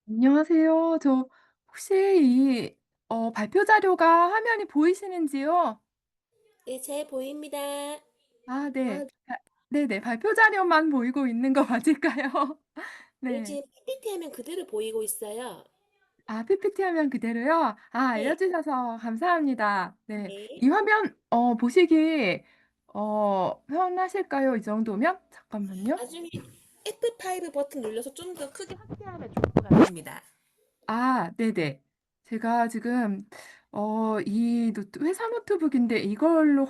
안녕하세요. 저 혹시 이 발표 자료가 화면이 보이시는지요? 네, 잘 보입니다. 아 네. 아, 네네. 발표 자료만 보이고 있는 거 맞을까요? 네, 네. 지금 PPT 화면 그대로 보이고 있어요. 아 PPT 화면 그대로요? 아 알려 네, 주셔서 감사합니다. 네. 네. 이 화면 보시기 편하실까요? 이 정도면? 잠깐만요. 나중에 F5 버튼 눌러서 좀 더 크게 확대하면 좋을 것 같습니다. 아 네네. 제가 지금 이 회사 노트북인데 이걸로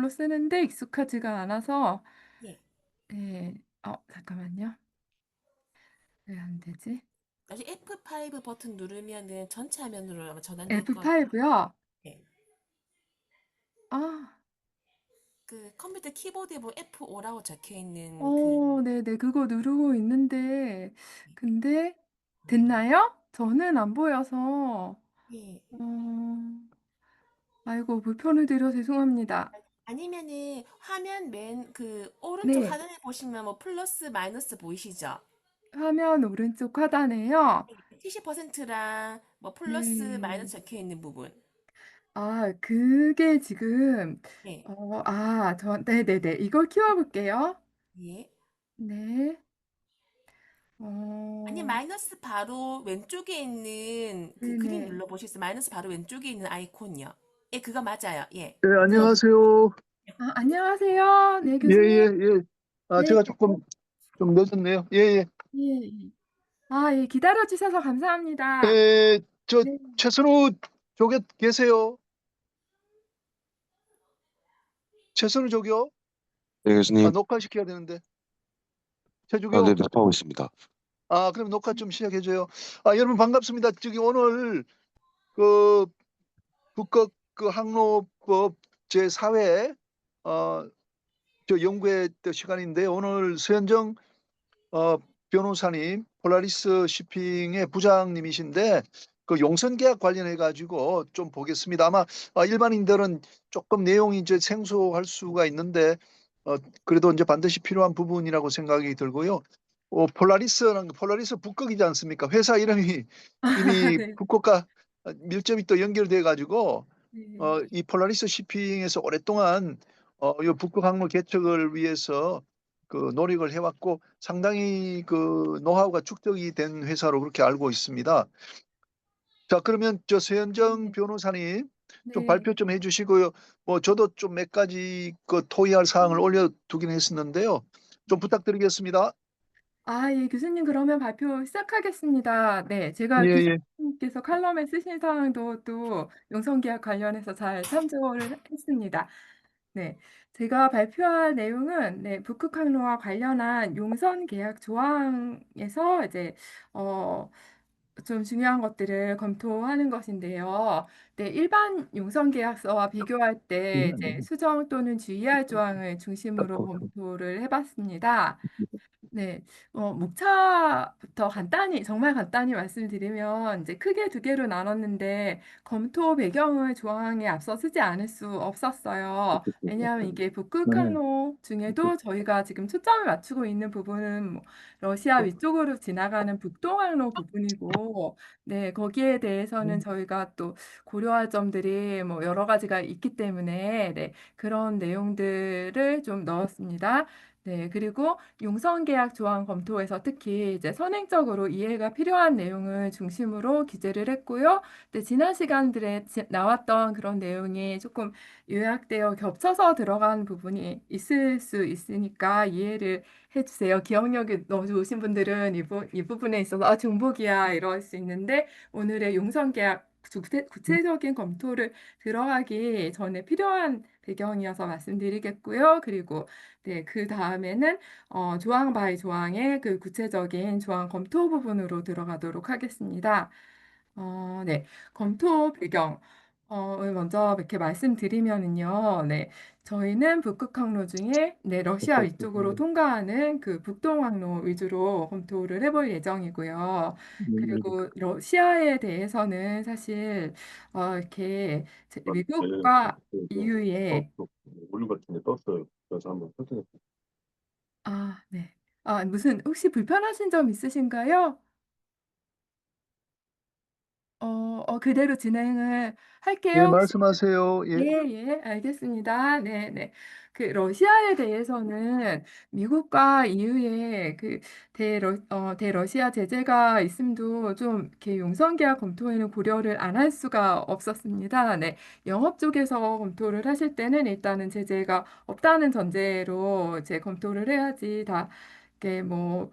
쓰는데 익숙하지가 않아서 네. 네. 잠깐만요. 왜 안 되지? 나중에 F5 버튼 누르면은 전체 화면으로 아마 전환될 거예요. F5 요? 네. 아. 그 컴퓨터 키보드에 보면 F5라고 적혀 있는 그, 네네. 그거 누르고 있는데 근데 됐나요? 저는 안 보여서 네. 어 아이고 불편을 드려 죄송합니다. 아니면은 화면 맨 그 오른쪽 네. 하단에 보시면 뭐 플러스 마이너스 보이시죠? 화면 오른쪽 하단에요. 70%랑 뭐 플러스 네. 마이너스 적혀 있는 부분. 아 그게 지금 네. 네네네. 이걸 키워 볼게요. 예. 네. 아니 어 마이너스 바로 왼쪽에 있는 그 그림 네네. 눌러 보시겠어요? 마이너스 바로 왼쪽에 있는 아이콘이요. 예, 그거 맞아요. 예. 네, 그거 안녕하세요. 아 안녕하세요. 네 예, 교수님. 예, 예. 아, 네. 제가 조금 좀 늦었네요. 예, 예. 예. 예 기다려 주셔서 감사합니다. 저 네. 최선우 쪽에 계세요? 최선우 쪽이요? 네, 아, 교수님. 녹화시켜야 되는데. 아, 네, 최주교. 녹화하고 있습니다. 아, 그럼 녹화 좀 시작해줘요. 아, 여러분 반갑습니다. 저기 오늘 그 북극 그 항로법 제4회 저 연구회 때 시간인데 오늘 서현정 어, 변호사님, 폴라리스 shipping의 부장님이신데 그 용선 계약 관련해 가지고 좀 보겠습니다. 아마 일반인들은 조금 내용이 이제 생소할 수가 있는데 어, 그래도 이제 반드시 필요한 부분이라고 생각이 들고요. 폴라리스 북극이지 않습니까? 회사 이름이 이미 네. 북극과 밀접히 또 연결돼 가지고 네. 이 폴라리스 shipping에서 오랫동안 이 북극 항로 개척을 위해서 그 노력을 해왔고 상당히 그 노하우가 축적이 된 회사로 그렇게 알고 있습니다. 자, 그러면 저 서현정 네. 변호사님 좀 네. 발표 좀 해주시고요. 뭐 저도 좀 몇 가지 그 토의할 사항을 올려두긴 했었는데요. 좀 부탁드리겠습니다. 예 교수님 그러면 발표 시작하겠습니다. 네. 제가 예, 예. 교수님께서 칼럼에 쓰신 사항도 또 용선 계약 관련해서 잘 참조를 했습니다. 네. 제가 발표할 내용은 네 북극 항로와 관련한 용선 계약 조항에서 이제 어 좀 중요한 것들을 검토하는 것인데요. 네, 일반 용선 계약서와 비교할 때 이제 수정 또는 주의할 조항을 중심으로 검토를 해 봤습니다. 네. 목차부터 간단히 정말 간단히 말씀드리면 이제 크게 두 개로 나눴는데 검토 배경을 조항에 앞서 쓰지 않을 수 없었어요. 왜냐하면 이게 북극 항로 중에도 저희가 지금 초점을 맞추고 있는 부분은 뭐 러시아 위쪽으로 지나가는 북동 항로 부분이고 네, 거기에 대해서는 저희가 또 고려할 점들이 뭐 여러 가지가 있기 때문에 네, 그런 내용들을 좀 넣었습니다. 네, 그리고 용선 계약 조항 검토에서 특히 이제 선행적으로 이해가 필요한 내용을 중심으로 기재를 했고요. 네, 지난 시간들에 나왔던 그런 내용이 조금 요약되어 겹쳐서 들어간 부분이 있을 수 있으니까 이해를 해주세요. 기억력이 너무 좋으신 분들은 이 부분에 있어서 중복이야 이럴 수 있는데 오늘의 용선 계약 구체적인 검토를 들어가기 전에 필요한 배경이어서 말씀드리겠고요. 그리고 네, 그다음에는 조항 바이 조항의 그 구체적인 조항 검토 부분으로 들어가도록 하겠습니다. 네. 검토 배경 을 먼저 이렇게 말씀드리면은요. 네. 저희는 북극 항로 중에 네, 러시아 위쪽으로 통과하는 그 북동 항로 위주로 검토를 해볼 예정이고요. 그리고 러시아에 대해서는 사실 이렇게 미국과 EU의 오류 같은 게 떴어요. 그래서 한번 확인해 네. 무슨 혹시 불편하신 점 있으신가요? 그대로 진행을 예, 할게요. 혹시 말씀하세요. 예. 예, 예, 알겠습니다. 네, 네. 그 러시아에 대해서는 미국과 EU의 그 대러시아 제재가 있음도 좀 이렇게 용선 계약 검토에는 고려를 안 할 수가 없었습니다. 네. 영업 쪽에서 검토를 하실 때는 일단은 제재가 없다는 전제로 이제 검토를 해야지 다 이게 뭐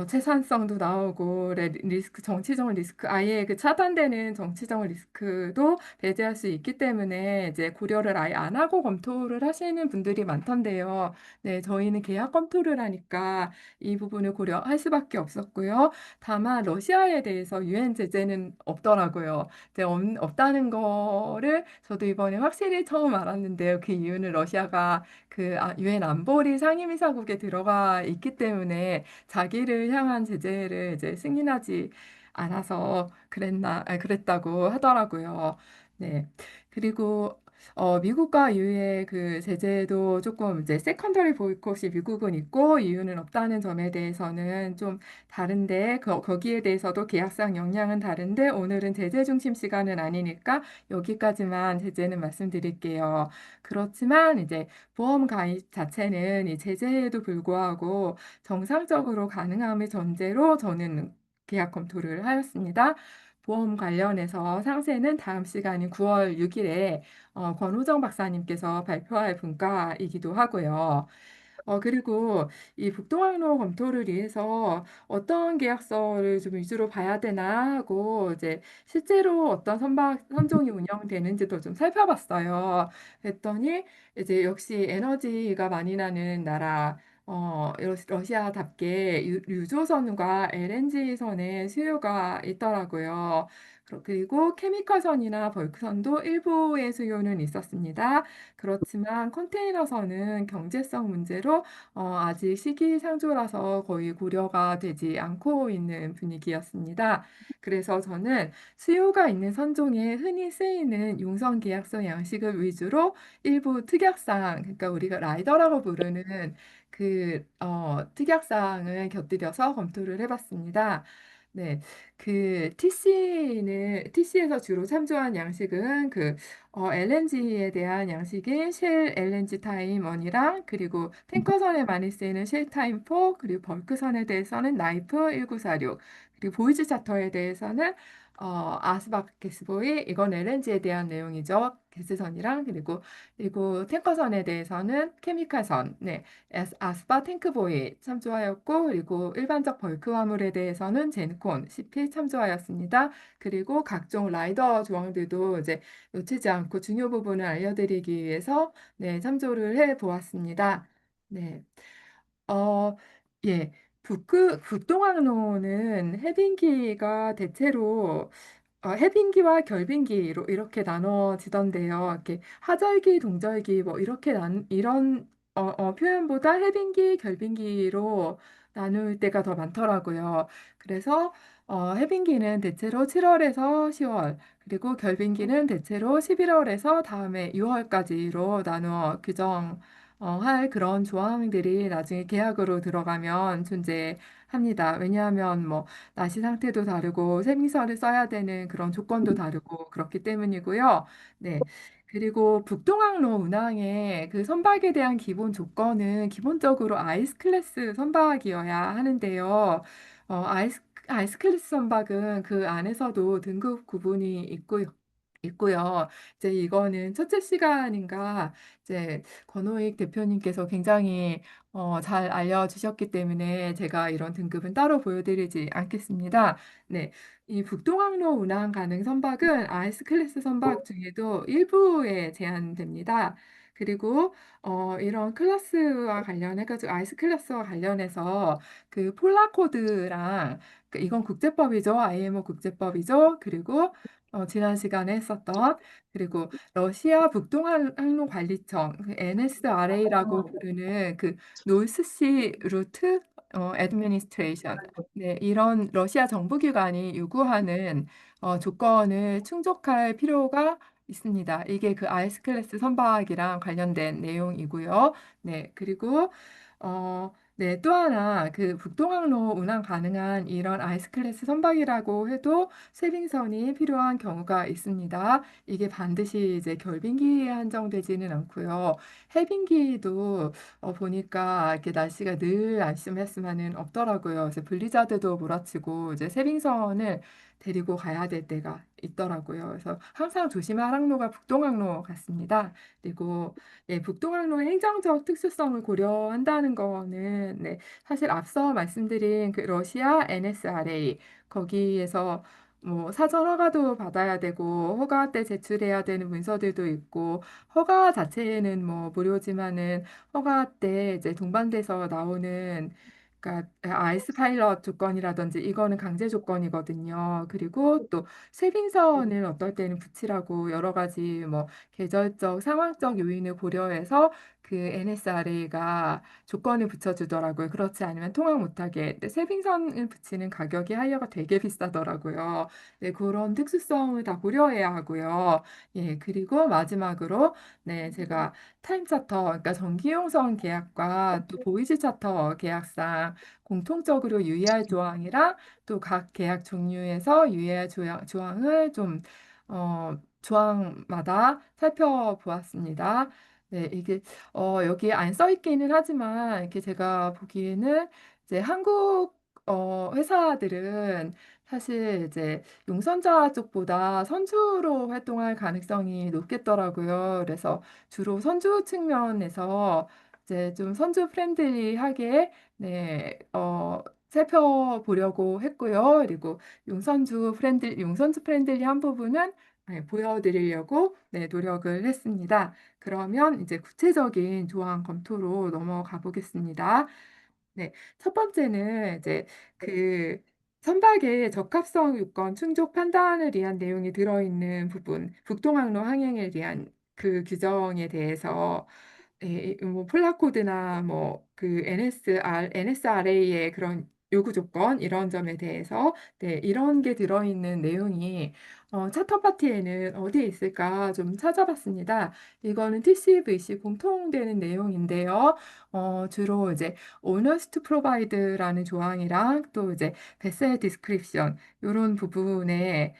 채산성도 나오고 리스크 정치적 리스크 아예 그 차단되는 정치적 리스크도 배제할 수 있기 때문에 이제 고려를 아예 안 하고 검토를 하시는 분들이 많던데요. 네, 저희는 계약 검토를 하니까 이 부분을 고려할 수밖에 없었고요. 다만 러시아에 대해서 유엔 제재는 없더라고요. 이제 없다는 거를 저도 이번에 확실히 처음 알았는데요. 그 이유는 러시아가 그 유엔 안보리 상임이사국에 들어가 있기 때문에 자기를 향한 제재를 이제 승인하지 않아서 그랬다고 하더라고요. 네. 그리고 미국과 EU의 그 제재도 조금 이제 세컨더리 보이콧이 미국은 있고 EU는 없다는 점에 대해서는 좀 다른데 거기에 대해서도 계약상 역량은 다른데 오늘은 제재 중심 시간은 아니니까 여기까지만 제재는 말씀드릴게요. 그렇지만 이제 보험 가입 자체는 이 제재에도 불구하고 정상적으로 가능함의 전제로 저는 계약 검토를 하였습니다. 보험 관련해서 상세는 다음 시간인 9월 6일에 권호정 박사님께서 발표할 분과이기도 하고요. 그리고 이 북동항로 검토를 위해서 어떤 계약서를 좀 위주로 봐야 되나 하고 이제 실제로 어떤 선종이 운영되는지도 좀 살펴봤어요. 그랬더니 이제 역시 에너지가 많이 나는 나라, 러시아답게 유조선과 LNG선의 수요가 있더라고요. 그리고 케미컬선이나 벌크선도 일부의 수요는 있었습니다. 그렇지만 컨테이너선은 경제성 문제로 아직 시기상조라서 거의 고려가 되지 않고 있는 분위기였습니다. 그래서 저는 수요가 있는 선종에 흔히 쓰이는 용선 계약서 양식을 위주로 일부 특약사항, 그러니까 우리가 라이더라고 부르는 그 특약사항을 곁들여서 검토를 해봤습니다. 네, 그 TC에서 주로 참조한 양식은 LNG에 대한 양식인 쉘 LNG 타임 1이랑 그리고 탱커선에 많이 쓰이는 쉘 타임 4 그리고 벌크선에 대해서는 나이프 1946 그리고 보이즈 차터에 대해서는 아스박 게스보이 이건 LNG에 대한 내용이죠. 게스선이랑 그리고 탱커선에 대해서는 케미칼선 네 아스파 탱크보이 참조하였고 그리고 일반적 벌크 화물에 대해서는 제네콘 CP 참조하였습니다. 그리고 각종 라이더 조항들도 이제 놓치지 않고 중요 부분을 알려드리기 위해서 네, 참조를 해 보았습니다. 네. 어, 예. 북동항로는 해빙기가 대체로 해빙기와 결빙기로 이렇게 나눠지던데요. 이렇게 하절기, 동절기 뭐 이렇게 이런 표현보다 해빙기, 결빙기로 나눌 때가 더 많더라고요. 그래서 해빙기는 대체로 7월에서 10월, 그리고 결빙기는 대체로 11월에서 다음해 6월까지로 나누어 할 그런 조항들이 나중에 계약으로 들어가면 존재합니다. 왜냐하면 뭐 날씨 상태도 다르고 생리서를 써야 되는 그런 조건도 다르고 그렇기 때문이고요. 네. 그리고 북동항로 운항의 그 선박에 대한 기본 조건은 기본적으로 아이스 클래스 선박이어야 하는데요. 아이스 클래스 선박은 그 안에서도 등급 구분이 있고요. 이제 이거는 첫째 시간인가 이제 권호익 대표님께서 굉장히 잘 알려주셨기 때문에 제가 이런 등급은 따로 보여드리지 않겠습니다. 네, 이 북동항로 운항 가능 선박은 아이스 클래스 선박 중에도 일부에 제한됩니다. 그리고 이런 클래스와 관련해가지고 아이스 클래스와 관련해서 그 폴라코드랑 이건 국제법이죠. IMO 국제법이죠. 그리고 지난 시간에 했었던 그리고 러시아 북동항로 관리청 그 NSRA라고 부르는 그 노스시 루트 애드미니스트레이션 네, 이런 러시아 정부기관이 요구하는 조건을 충족할 필요가 있습니다. 이게 그 아이스 클래스 선박이랑 관련된 내용이고요. 네, 그리고 어, 네, 또 하나 그 북동항로 운항 가능한 이런 아이스 클래스 선박이라고 해도 쇄빙선이 필요한 경우가 있습니다. 이게 반드시 이제 결빙기에 한정되지는 않고요. 해빙기도 보니까 이렇게 날씨가 늘 안심할 수만은 없더라고요. 그래서 블리자드도 몰아치고 이제 쇄빙선을 데리고 가야 될 때가 있더라고요. 그래서 항상 조심할 항로가 북동항로 같습니다. 그리고 예, 북동항로의 행정적 특수성을 고려한다는 거는 네, 사실 앞서 말씀드린 그 러시아 NSRA 거기에서 뭐 사전 허가도 받아야 되고 허가 때 제출해야 되는 문서들도 있고 허가 자체는 뭐 무료지만은 허가 때 이제 동반돼서 나오는 그러니까 아이스 파일럿 조건이라든지 이거는 강제 조건이거든요. 그리고 또 쇄빙선을 어떨 때는 붙이라고 여러 가지 뭐 계절적, 상황적 요인을 고려해서 그 NSRA가 조건을 붙여주더라고요. 그렇지 않으면 통학 못하게. 근데 세빙선을 붙이는 가격이 하이어가 되게 비싸더라고요. 네, 그런 특수성을 다 고려해야 하고요. 예, 그리고 마지막으로 네, 제가 타임차터, 그러니까 전기용선 계약과 또 보이즈 차터 계약상 공통적으로 유의할 조항이랑 또 각 계약 종류에서 유의할 조항을 좀 조항마다 살펴보았습니다. 네, 이게 여기 안 써 있기는 하지만 이렇게 제가 보기에는 이제 한국 회사들은 사실 이제 용선자 쪽보다 선주로 활동할 가능성이 높겠더라고요. 그래서 주로 선주 측면에서 이제 좀 선주 프렌들리하게 네, 살펴보려고 했고요. 그리고 용선주 프렌들리한 부분은 네, 보여드리려고 네, 노력을 했습니다. 그러면 이제 구체적인 조항 검토로 넘어가 보겠습니다. 네, 첫 번째는 이제 그 선박의 적합성 요건 충족 판단을 위한 내용이 들어있는 부분, 북동항로 항행에 대한 그 규정에 대해서 뭐 폴라코드나 뭐 그 NSRA의 그런 요구 조건 이런 점에 대해서 네, 이런 게 들어있는 내용이 차터 파티에는 어디에 있을까 좀 찾아봤습니다. 이거는 TCVC 공통되는 내용인데요. 주로 이제 owners to provide라는 조항이랑 또 이제 vessel description 이런 부분에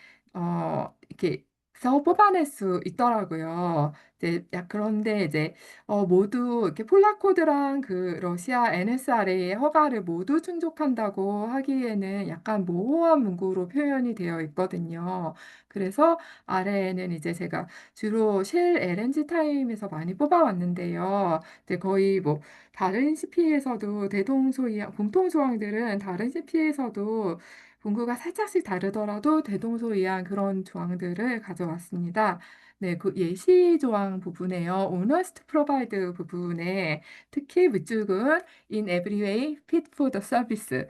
이렇게 서 뽑아낼 수 있더라고요. 이제 그런데 이제 모두 이렇게 폴라코드랑 그 러시아 NSRA의 허가를 모두 충족한다고 하기에는 약간 모호한 문구로 표현이 되어 있거든요. 그래서 아래에는 이제 제가 주로 쉘 LNG 타임에서 많이 뽑아왔는데요. 이제 거의 뭐 다른 CP에서도 대동소이한 공통 조항들은 다른 CP에서도 문구가 살짝씩 다르더라도 대동소이한 그런 조항들을 가져왔습니다. 네, 그 예시 조항 부분에요. Owners to provide 부분에 특히 밑줄은 in every way fit for the service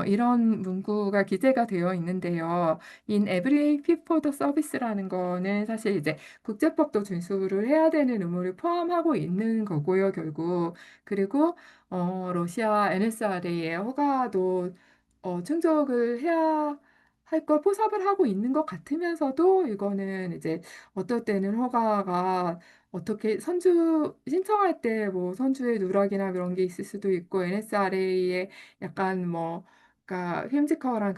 이런 문구가 기재가 되어 있는데요. in every way fit for the service라는 거는 사실 이제 국제법도 준수를 해야 되는 의무를 포함하고 있는 거고요, 결국. 그리고 러시아 NSRA의 허가도 충족을 해야 할 걸 포섭을 하고 있는 것 같으면서도 이거는 이제 어떨 때는 허가가 어떻게 선주 신청할 때 뭐 선주의 누락이나 그런 게 있을 수도 있고 NSRA에 약간 뭐 그러니까 휘임지커한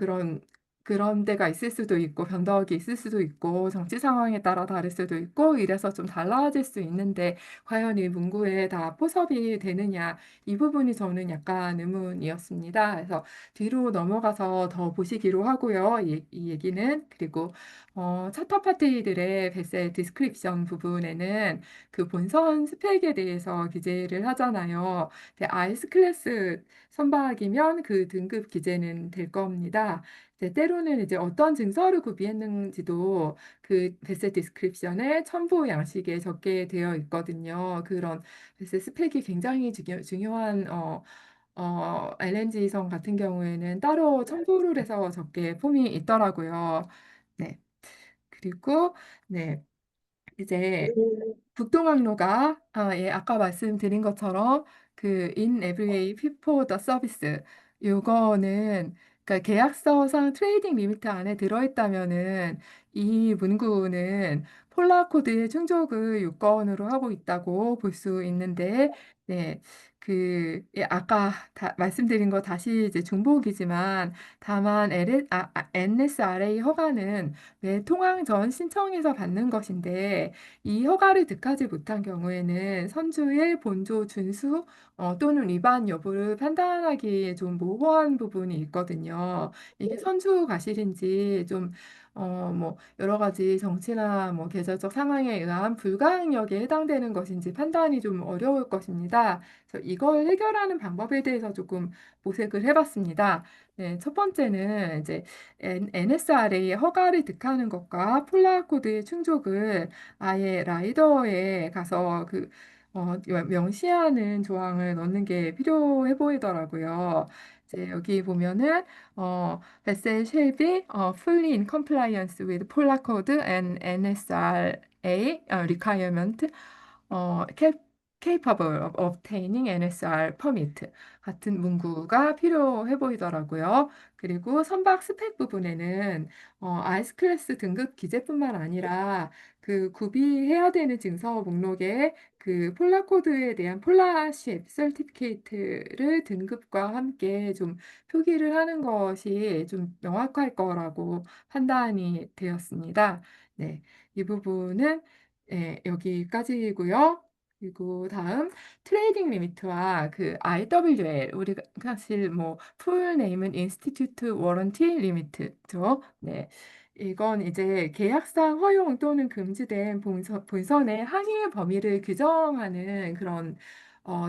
그런 데가 있을 수도 있고 변덕이 있을 수도 있고 정치 상황에 따라 다를 수도 있고 이래서 좀 달라질 수 있는데 과연 이 문구에 다 포섭이 되느냐 이 부분이 저는 약간 의문이었습니다. 그래서 뒤로 넘어가서 더 보시기로 하고요. 이 얘기는 그리고 차터 파티들의 베세 디스크립션 부분에는 그 본선 스펙에 대해서 기재를 하잖아요. 근데 아이스 클래스 선박이면 그 등급 기재는 될 겁니다. 이제 때로는 이제 어떤 증서를 구비했는지도 그 베세 디스크립션의 첨부 양식에 적게 되어 있거든요. 그런 베세 스펙이 굉장히 중요한 LNG성 같은 경우에는 따로 첨부를 해서 적게 폼이 있더라고요. 네. 그리고 네. 이제 북동항로가 예, 아까 말씀드린 것처럼 그 in every way fit for the service 요거는 그러니까 계약서상 트레이딩 리미트 안에 들어있다면은 이 문구는 폴라 코드의 충족을 요건으로 하고 있다고 볼 수 있는데 네. 예, 아까 말씀드린 거 다시 이제 중복이지만 다만 NSRA 허가는 매 통항 전 신청해서 받는 것인데 이 허가를 득하지 못한 경우에는 선주의 본조 준수 또는 위반 여부를 판단하기에 좀 모호한 부분이 있거든요. 이게 선주 과실인지 좀 뭐 여러 가지 정치나 뭐 계절적 상황에 의한 불가항력에 해당되는 것인지 판단이 좀 어려울 것입니다. 그래서 이걸 해결하는 방법에 대해서 조금 모색을 해봤습니다. 네, 첫 번째는 이제 NSRA의 허가를 득하는 것과 폴라 코드의 충족을 아예 라이더에 가서 명시하는 조항을 넣는 게 필요해 보이더라고요. 이제 여기 보면은 vessel shall be fully in compliance with Polar Code and NSRA requirement capable of obtaining NSR permit 같은 문구가 필요해 보이더라고요. 그리고 선박 스펙 부분에는 아이스 클래스 등급 기재뿐만 아니라 그 구비해야 되는 증서 목록에 그 폴라 코드에 대한 폴라십 서티피케이트를 등급과 함께 좀 표기를 하는 것이 좀 명확할 거라고 판단이 되었습니다. 네, 이 부분은 여기까지고요. 그리고 다음 트레이딩 리미트와 그 IWL 우리가 사실 뭐 풀 네임은 인스티튜트 워런티 리미트죠. 네. 이건 이제 계약상 허용 또는 금지된 본선의 항의 범위를 규정하는 그런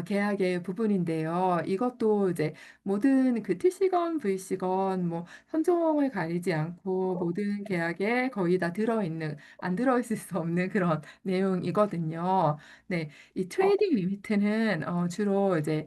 계약의 부분인데요. 이것도 이제 모든 그 TC건, VC건 뭐 선종을 가리지 않고 모든 계약에 거의 다 들어있는 안 들어있을 수 없는 그런 내용이거든요. 네, 이 트레이딩 리미트는 주로 이제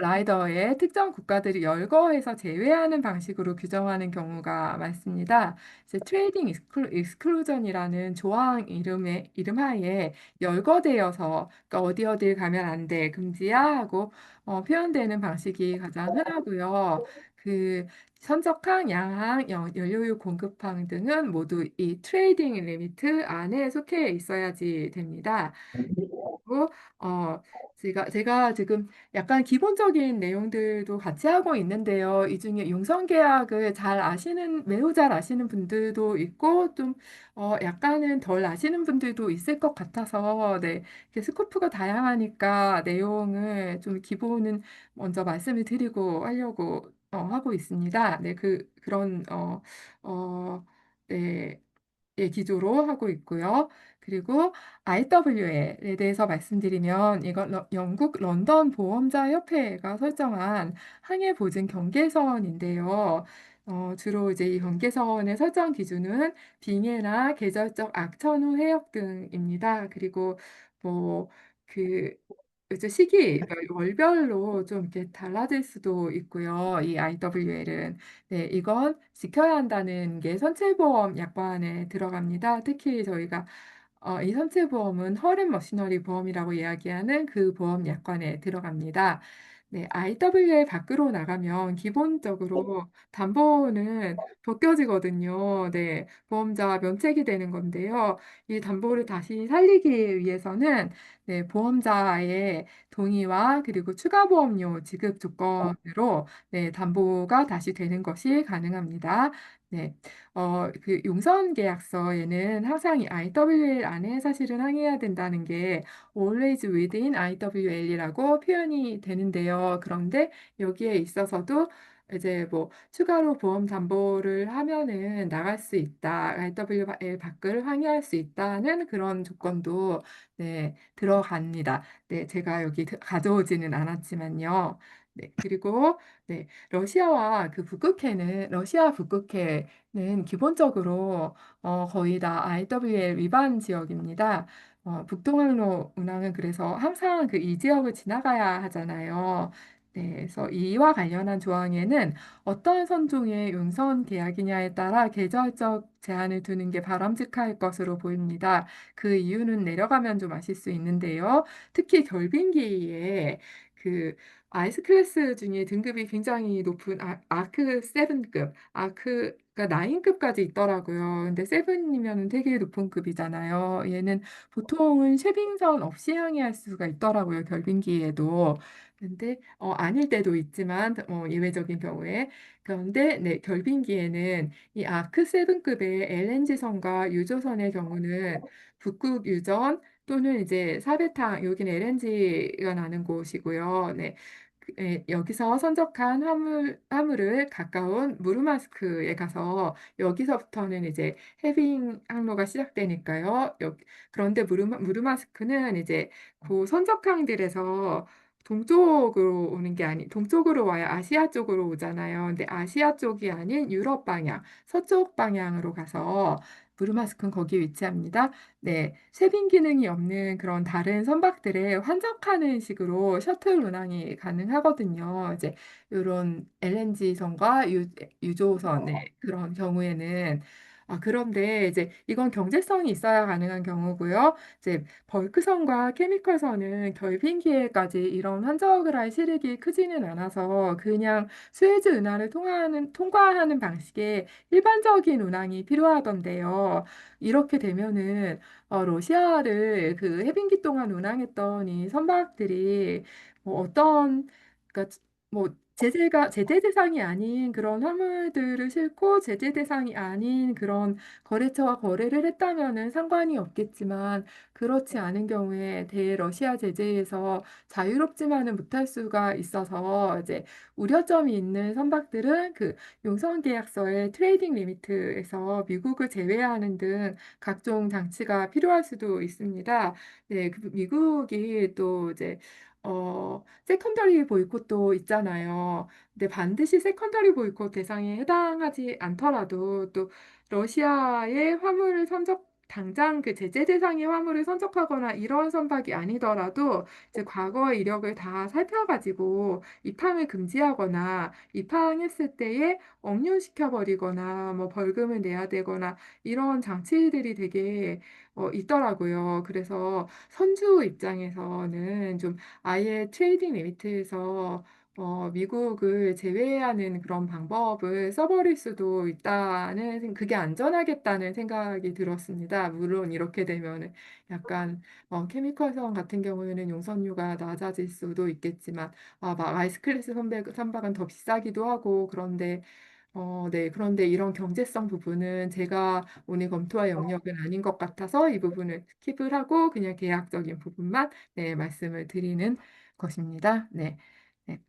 라이더의 특정 국가들이 열거해서 제외하는 방식으로 규정하는 경우가 많습니다. 이제 트레이딩 익스클루전이라는 조항 이름 하에 열거되어서 그러니까 어디 어딜 가면 안 돼, 금지야 하고 표현되는 방식이 가장 흔하고요. 그 선적항, 양항, 연료유 공급항 등은 모두 이 트레이딩 리미트 안에 속해 있어야지 됩니다. 그리고 제가 지금 약간 기본적인 내용들도 같이 하고 있는데요. 이 중에 융성 계약을 매우 잘 아시는 분들도 있고 좀 약간은 덜 아시는 분들도 있을 것 같아서 네, 이렇게 스코프가 다양하니까 내용을 좀 기본은 먼저 말씀을 드리고 하려고 하고 있습니다. 네, 그런 네. 예, 기조로 하고 있고요. 그리고 IWL에 대해서 말씀드리면 이건 영국 런던 보험자 협회가 설정한 항해 보증 경계선인데요. 주로 이제 이 경계선의 설정 기준은 빙해나 계절적 악천후 해역 등입니다. 그리고 뭐 그 이제 월별로 좀 이렇게 달라질 수도 있고요. 이 IWL은 네, 이건 지켜야 한다는 게 선체보험 약관에 들어갑니다. 특히 저희가 이 선체보험은 허렌머시너리 보험이라고 이야기하는 그 보험 약관에 들어갑니다. 네, IWL 밖으로 나가면 기본적으로 담보는 벗겨지거든요. 네, 보험자 면책이 되는 건데요. 이 담보를 다시 살리기 위해서는 네, 보험자의 동의와 그리고 추가 보험료 지급 조건으로 네, 담보가 다시 되는 것이 가능합니다. 네, 그 용선 계약서에는 항상 이 IWL 안에 사실은 항의해야 된다는 게 always within IWL이라고 표현이 되는데요. 그런데 여기에 있어서도 이제 뭐 추가로 보험 담보를 하면은 나갈 수 있다, IWL 밖을 항의할 수 있다는 그런 조건도 네, 들어갑니다. 네, 제가 여기 가져오지는 않았지만요. 네, 그리고 네, 러시아 북극해는 기본적으로 거의 다 IWL 위반 지역입니다. 북동항로 운항은 그래서 항상 그 이 지역을 지나가야 하잖아요. 네, 그래서 이와 관련한 조항에는 어떤 선종의 용선 계약이냐에 따라 계절적 제한을 두는 게 바람직할 것으로 보입니다. 그 이유는 내려가면 좀 아실 수 있는데요. 특히 결빙기에 그 아이스 클래스 중에 등급이 굉장히 높은 아크 7급, 아크가 9급까지 있더라고요. 근데 7이면 되게 높은 급이잖아요. 얘는 보통은 쉐빙선 없이 항해할 수가 있더라고요. 결빙기에도. 근데 아닐 때도 있지만 예외적인 경우에. 그런데 네, 결빙기에는 이 아크 7급의 LNG선과 유조선의 경우는 북극 유전 또는 이제 사베탕, 여기는 LNG가 나는 곳이고요. 네. 여기서 선적한 화물을 가까운 무르마스크에 가서 여기서부터는 이제 해빙 항로가 시작되니까요. 그런데 무르마스크는 이제 그 선적항들에서 동쪽으로 오는 게 동쪽으로 와야 아시아 쪽으로 오잖아요. 근데 아시아 쪽이 아닌 유럽 방향, 서쪽 방향으로 가서 무르마스크는 거기에 위치합니다. 네, 쉐빙 기능이 없는 그런 다른 선박들에 환적하는 식으로 셔틀 운항이 가능하거든요. 이제 이런 LNG선과 유조선의 그런 경우에는 그런데 이제 이건 경제성이 있어야 가능한 경우고요. 이제 벌크선과 케미컬선은 결빙기에까지 이런 환적을 할 시력이 크지는 않아서 그냥 수에즈 운하를 통과하는 방식의 일반적인 운항이 필요하던데요. 이렇게 되면은 러시아를 그 해빙기 동안 운항했던 이 선박들이 그러니까 뭐 제재 대상이 아닌 그런 화물들을 싣고 제재 대상이 아닌 그런 거래처와 거래를 했다면은 상관이 없겠지만 그렇지 않은 경우에 대러시아 제재에서 자유롭지만은 못할 수가 있어서 이제 우려점이 있는 선박들은 그 용선 계약서의 트레이딩 리미트에서 미국을 제외하는 등 각종 장치가 필요할 수도 있습니다. 네, 그 미국이 또 이제 세컨더리 보이콧도 있잖아요. 근데 반드시 세컨더리 보이콧 대상에 해당하지 않더라도 또 러시아의 화물을 당장 그 제재 대상의 화물을 선적하거나 이런 선박이 아니더라도 이제 과거의 이력을 다 살펴가지고 입항을 금지하거나 입항했을 때에 억류시켜버리거나 뭐 벌금을 내야 되거나 이런 장치들이 되게 있더라고요. 그래서 선주 입장에서는 좀 아예 트레이딩 리미트에서 미국을 제외하는 그런 방법을 써버릴 수도 있다는, 그게 안전하겠다는 생각이 들었습니다. 물론 이렇게 되면 약간 케미컬선 같은 경우에는 용선료가 낮아질 수도 있겠지만, 막 아이스클래스 선박은 더 비싸기도 하고, 네, 그런데 이런 경제성 부분은 제가 오늘 검토할 영역은 아닌 것 같아서 이 부분을 스킵을 하고 그냥 계약적인 부분만 네, 말씀을 드리는 것입니다. 네. 네.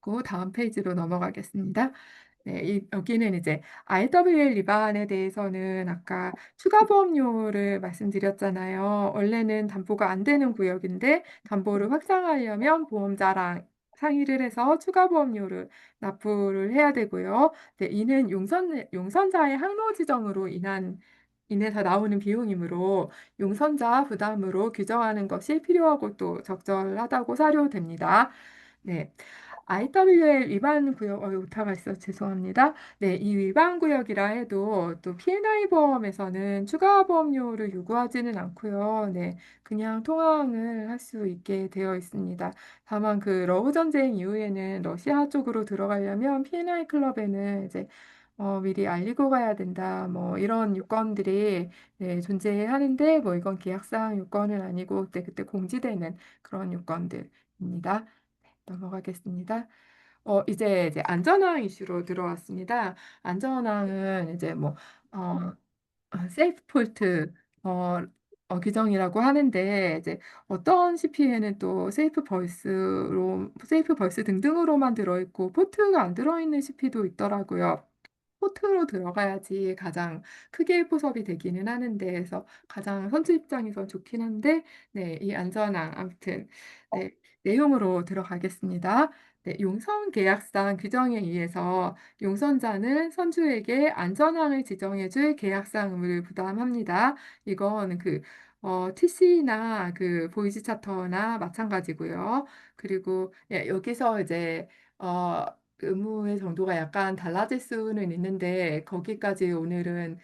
그 다음 페이지로 넘어가겠습니다. 네, 여기는 이제 RWL 위반에 대해서는 아까 추가 보험료를 말씀드렸잖아요. 원래는 담보가 안 되는 구역인데 담보를 확장하려면 보험자랑 상의를 해서 추가 보험료를 납부를 해야 되고요. 네, 이는 용선자의 항로 지정으로 인해서 나오는 비용이므로 용선자 부담으로 규정하는 것이 필요하고 또 적절하다고 사료됩니다. 네. IWL 위반 구역, 오타가 있어 죄송합니다. 네, 이 위반 구역이라 해도 또 P&I 보험에서는 추가 보험료를 요구하지는 않고요. 네, 그냥 통항을 할 수 있게 되어 있습니다. 다만 그 러브 전쟁 이후에는 러시아 쪽으로 들어가려면 P&I 클럽에는 이제 미리 알리고 가야 된다. 뭐 이런 요건들이 네, 존재하는데 뭐 이건 계약상 요건은 아니고 그때 공지되는 그런 요건들입니다. 넘어가겠습니다. 이제 안전항 이슈로 들어왔습니다. 안전항은 이제 세이프 폴트 규정이라고 하는데 이제 어떤 CP에는 또 세이프 벌스 등등으로만 들어있고 포트가 안 들어있는 CP도 있더라고요. 포트로 들어가야지 가장 크게 포섭이 되기는 하는데 그래서 가장 선주 입장에서 좋긴 한데 네, 이 안전항 아무튼 네, 내용으로 들어가겠습니다. 네, 용선 계약상 규정에 의해서 용선자는 선주에게 안전항을 지정해줄 계약상 의무를 부담합니다. 이건 TC나 그 보이즈 차터나 마찬가지고요. 그리고 예, 여기서 이제 의무의 정도가 약간 달라질 수는 있는데 거기까지 오늘은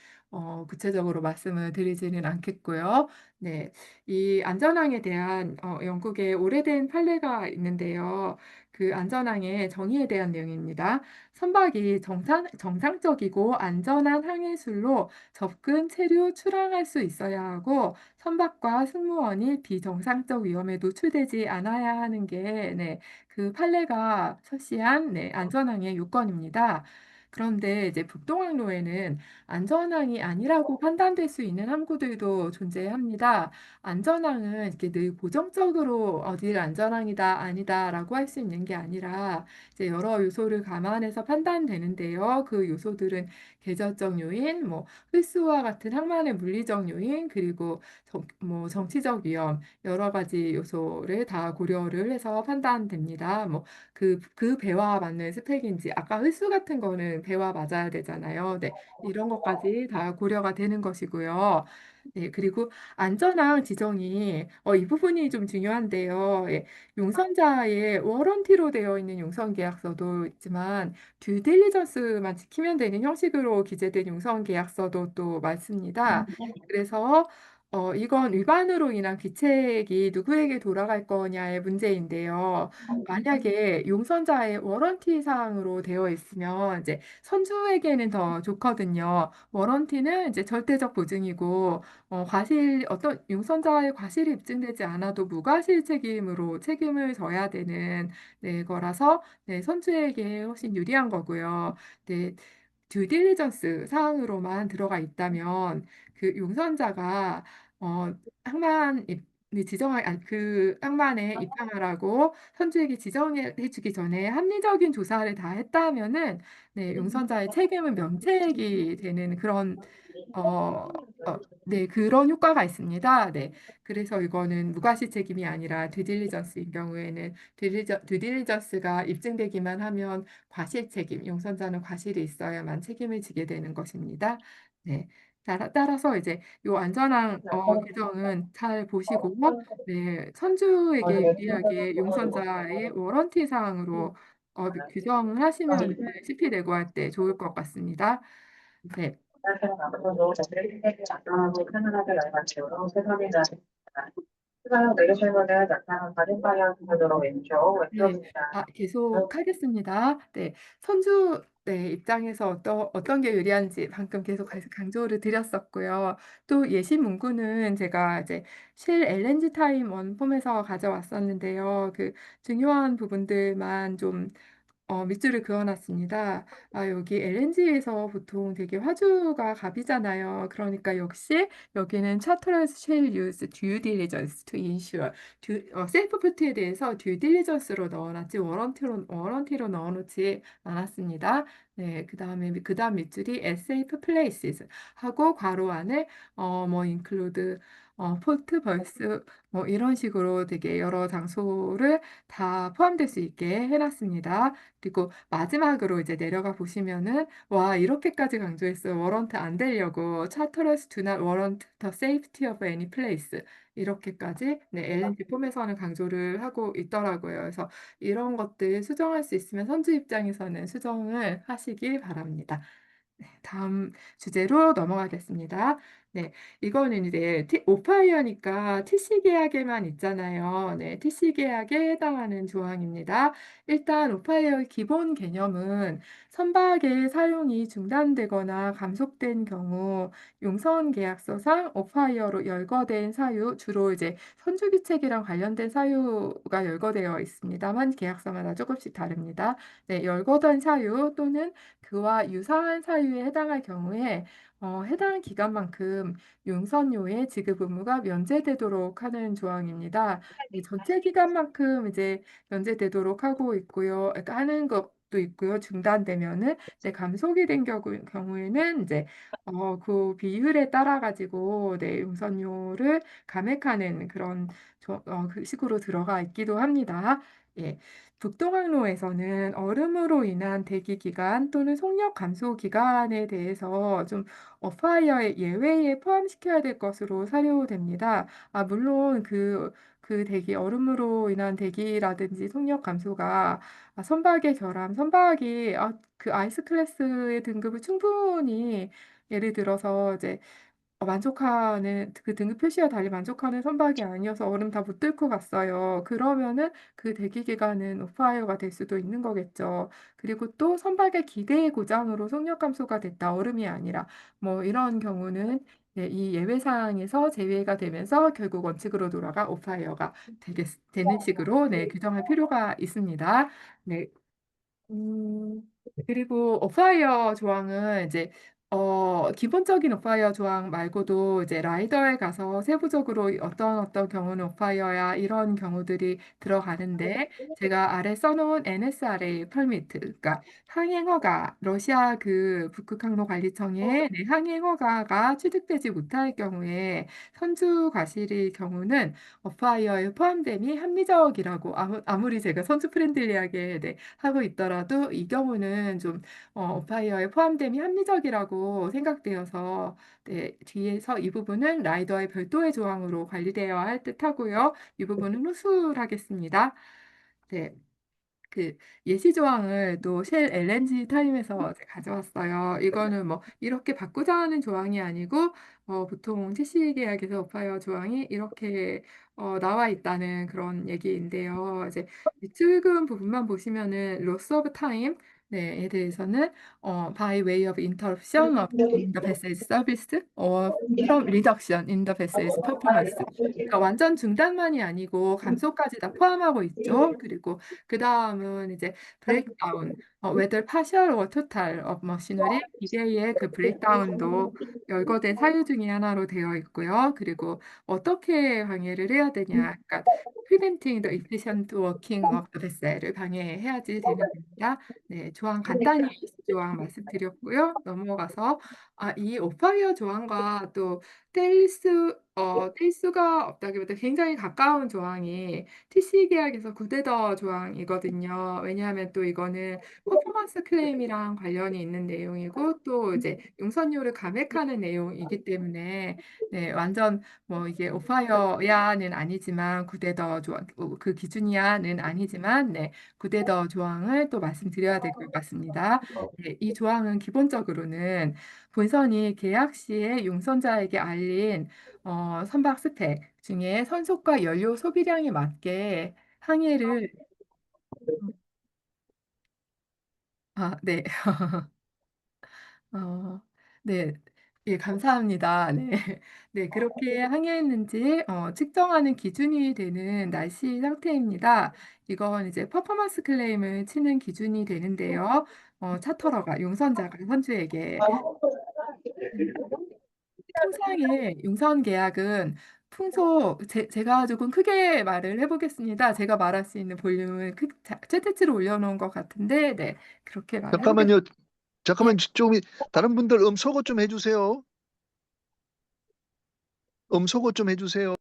구체적으로 말씀을 드리지는 않겠고요. 네, 이 안전항에 대한 영국의 오래된 판례가 있는데요. 그 안전항의 정의에 대한 내용입니다. 선박이 정상적이고 안전한 항해술로 접근, 체류, 출항할 수 있어야 하고 선박과 승무원이 비정상적 위험에 노출되지 않아야 하는 게 네, 그 판례가 설치한 네, 안전항의 요건입니다. 그런데 이제 북동항로에는 안전항이 아니라고 판단될 수 있는 항구들도 존재합니다. 안전항은 이렇게 늘 고정적으로 어디를 안전항이다, 아니다라고 할 수 있는 게 아니라 이제 여러 요소를 감안해서 판단되는데요. 그 요소들은 계절적 요인, 뭐 흡수와 같은 항만의 물리적 요인, 그리고 뭐 정치적 위험 여러 가지 요소를 다 고려를 해서 판단됩니다. 뭐 그 배와 맞는 스펙인지 아까 흡수 같은 거는 배와 맞아야 되잖아요. 네, 이런 것까지 다 고려가 되는 것이고요. 네, 그리고 안전항 지정이 이 부분이 좀 중요한데요. 예, 용선자의 워런티로 되어 있는 용선 계약서도 있지만 듀 딜리전스만 지키면 되는 형식으로 기재된 용선 계약서도 또 많습니다. 그래서 이건 위반으로 인한 귀책이 누구에게 돌아갈 거냐의 문제인데요. 만약에 용선자의 워런티 사항으로 되어 있으면 이제 선주에게는 더 좋거든요. 워런티는 이제 절대적 보증이고 어떤 용선자의 과실이 입증되지 않아도 무과실 책임으로 책임을 져야 되는 네, 거라서 네, 선주에게 훨씬 유리한 거고요. 네, 듀딜리전스 사항으로만 들어가 있다면 그 용선자가 항만 그 항만에 입항하라고 선주에게 지정해주기 전에 합리적인 조사를 다 했다면은 네, 용선자의 책임은 면책이 되는 그런 어, 네, 그런 효과가 있습니다. 네, 그래서 이거는 무과실 책임이 아니라 듀딜리전스인 경우에는 듀딜리전스가 입증되기만 하면 과실 책임, 용선자는 과실이 있어야만 책임을 지게 되는 것입니다. 네, 따라서 이제 이 안전항 규정은 잘 보시고 네, 선주에게 유리하게 용선자의 워런티 사항으로 규정을 하시면 CP 내고할 때 좋을 것 같습니다. 네. 사실은 앞으로도 저희들이 작동하고 편안하게 연관 지으로 세상에 대한 시간을 내리시면은 나타난 다른 방향 순서대로 네, 왼쪽입니다. 계속 하겠습니다. 네, 선주 네, 입장에서 어떤 게 유리한지 방금 계속 강조를 드렸었고요. 또 예시 문구는 제가 이제 실 LNG 타임 원폼에서 가져왔었는데요. 그 중요한 부분들만 좀 밑줄을 그어놨습니다. 여기 LNG에서 보통 되게 화주가 갑이잖아요. 그러니까 역시 여기는 charterers shall use due diligence to ensure 셀프 푸트에 대해서 due diligence로 넣어놨지 워런티로 넣어놓지 않았습니다. 네, 그다음 밑줄이 as safe places 하고 괄호 안에 뭐 include 포트 벌스 뭐 이런 식으로 되게 여러 장소를 다 포함될 수 있게 해놨습니다. 그리고 마지막으로 이제 내려가 보시면은 와 이렇게까지 강조했어요. 워런트 안 되려고 charterers do not warrant the safety of any place 이렇게까지 네, LNG 폼에서는 강조를 하고 있더라고요. 그래서 이런 것들 수정할 수 있으면 선주 입장에서는 수정을 하시길 바랍니다. 네, 다음 주제로 넘어가겠습니다. 네, 이거는 이제 오파이어니까 TC 계약에만 있잖아요. 네, TC 계약에 해당하는 조항입니다. 일단 오파이어의 기본 개념은 선박의 사용이 중단되거나 감속된 경우 용선 계약서상 오파이어로 열거된 사유, 주로 이제 선주기책이랑 관련된 사유가 열거되어 있습니다만 계약서마다 조금씩 다릅니다. 네, 열거된 사유 또는 그와 유사한 사유에 해당할 경우에 해당 기간만큼 용선료의 지급 의무가 면제되도록 하는 조항입니다. 이 전체 기간만큼 이제 면제되도록 하고 있고요. 그러니까 하는 것도 있고요. 중단되면은 감속이 된 경우에는 이제 그 비율에 따라 가지고 용선료를 감액하는 그런 그 식으로 들어가 있기도 합니다. 예. 북동항로에서는 얼음으로 인한 대기 기간 또는 속력 감소 기간에 대해서 좀 오파이어의 예외에 포함시켜야 될 것으로 사료됩니다. 물론 그 그 대기, 얼음으로 인한 대기라든지 속력 감소가 선박의 결함, 선박이 그 아이스 클래스의 등급을 충분히 예를 들어서 이제 만족하는 그 등급 표시와 달리 만족하는 선박이 아니어서 얼음 다 못 뚫고 갔어요. 그러면은 그 대기 기간은 오프하이어가 될 수도 있는 거겠죠. 그리고 또 선박의 기대 고장으로 속력 감소가 됐다. 얼음이 아니라 뭐 이런 경우는 네, 이 예외 사항에서 제외가 되면서 결국 원칙으로 돌아가 오프하이어가 되는 식으로 네, 규정할 필요가 있습니다. 네, 음, 그리고 오파이어 조항은 이제 기본적인 오파이어 조항 말고도 이제 라이더에 가서 세부적으로 어떤 경우는 오파이어야 이런 경우들이 들어가는데 제가 아래 써놓은 NSRA 퍼미트 그러니까 항행허가 러시아 그 북극항로관리청의 네, 항행허가가 취득되지 못할 경우에 선주 과실의 경우는 오파이어에 포함됨이 합리적이라고 아무리 제가 선주 프렌들리하게 네, 하고 있더라도 이 경우는 좀 오파이어에 포함됨이 합리적이라고 생각되어서 네, 뒤에서 이 부분은 라이더의 별도의 조항으로 관리되어야 할 듯하고요. 이 부분은 후술하겠습니다. 네. 그 예시 조항을 또 쉘 LNG 타임에서 제가 가져왔어요. 이거는 뭐 이렇게 바꾸자 하는 조항이 아니고 보통 TC 계약에서 오파이어 조항이 이렇게 나와 있다는 그런 얘기인데요. 이제 출금 부분만 보시면은 loss of time 네,에 대해서는 by way of interruption of in the vessel service or from reduction in the vessel's performance. 그러니까 완전 중단만이 아니고 감소까지 다 포함하고 있죠. 그리고 그 다음은 이제 브레이크다운, whether partial or total of machinery, 기계의 그 브레이크다운도 열거된 사유 중에 하나로 되어 있고요. 그리고 어떻게 방해를 해야 되냐, 그러니까 preventing the efficient working of the vessel을 방해해야지 되는 겁니다. 네, 조항 간단히 조항 말씀드렸고요. 넘어가서 이 오파이어 조항과 또 뗄 수가 없다기보다 굉장히 가까운 조항이 TC 계약에서 구대더 조항이거든요. 왜냐하면 또 이거는 퍼포먼스 클레임이랑 관련이 있는 내용이고 또 이제 용선료를 감액하는 내용이기 때문에 네, 완전 뭐 이게 오파이어야는 아니지만 구대더 조항 그 기준이야는 아니지만 네, 구대더 조항을 또 말씀드려야 될 것 같습니다. 네, 이 조항은 기본적으로는 본선이 계약 시에 용선자에게 알린 선박 스펙 중에 선속과 연료 소비량에 맞게 항해를 네. 어, 네. 예, 감사합니다. 네. 네, 그렇게 항해했는지 측정하는 기준이 되는 날씨 상태입니다. 이건 이제 퍼포먼스 클레임을 치는 기준이 되는데요. 차터러가 용선자가 선주에게 통상의 용선 계약은 제가 조금 크게 말을 해보겠습니다. 제가 말할 수 있는 볼륨을 최대치로 올려놓은 것 같은데, 네, 그렇게 말을 해보겠습니다. 잠깐만요. 잠깐만 좀 다른 분들 음소거 좀 해주세요. 음소거 좀 해주세요.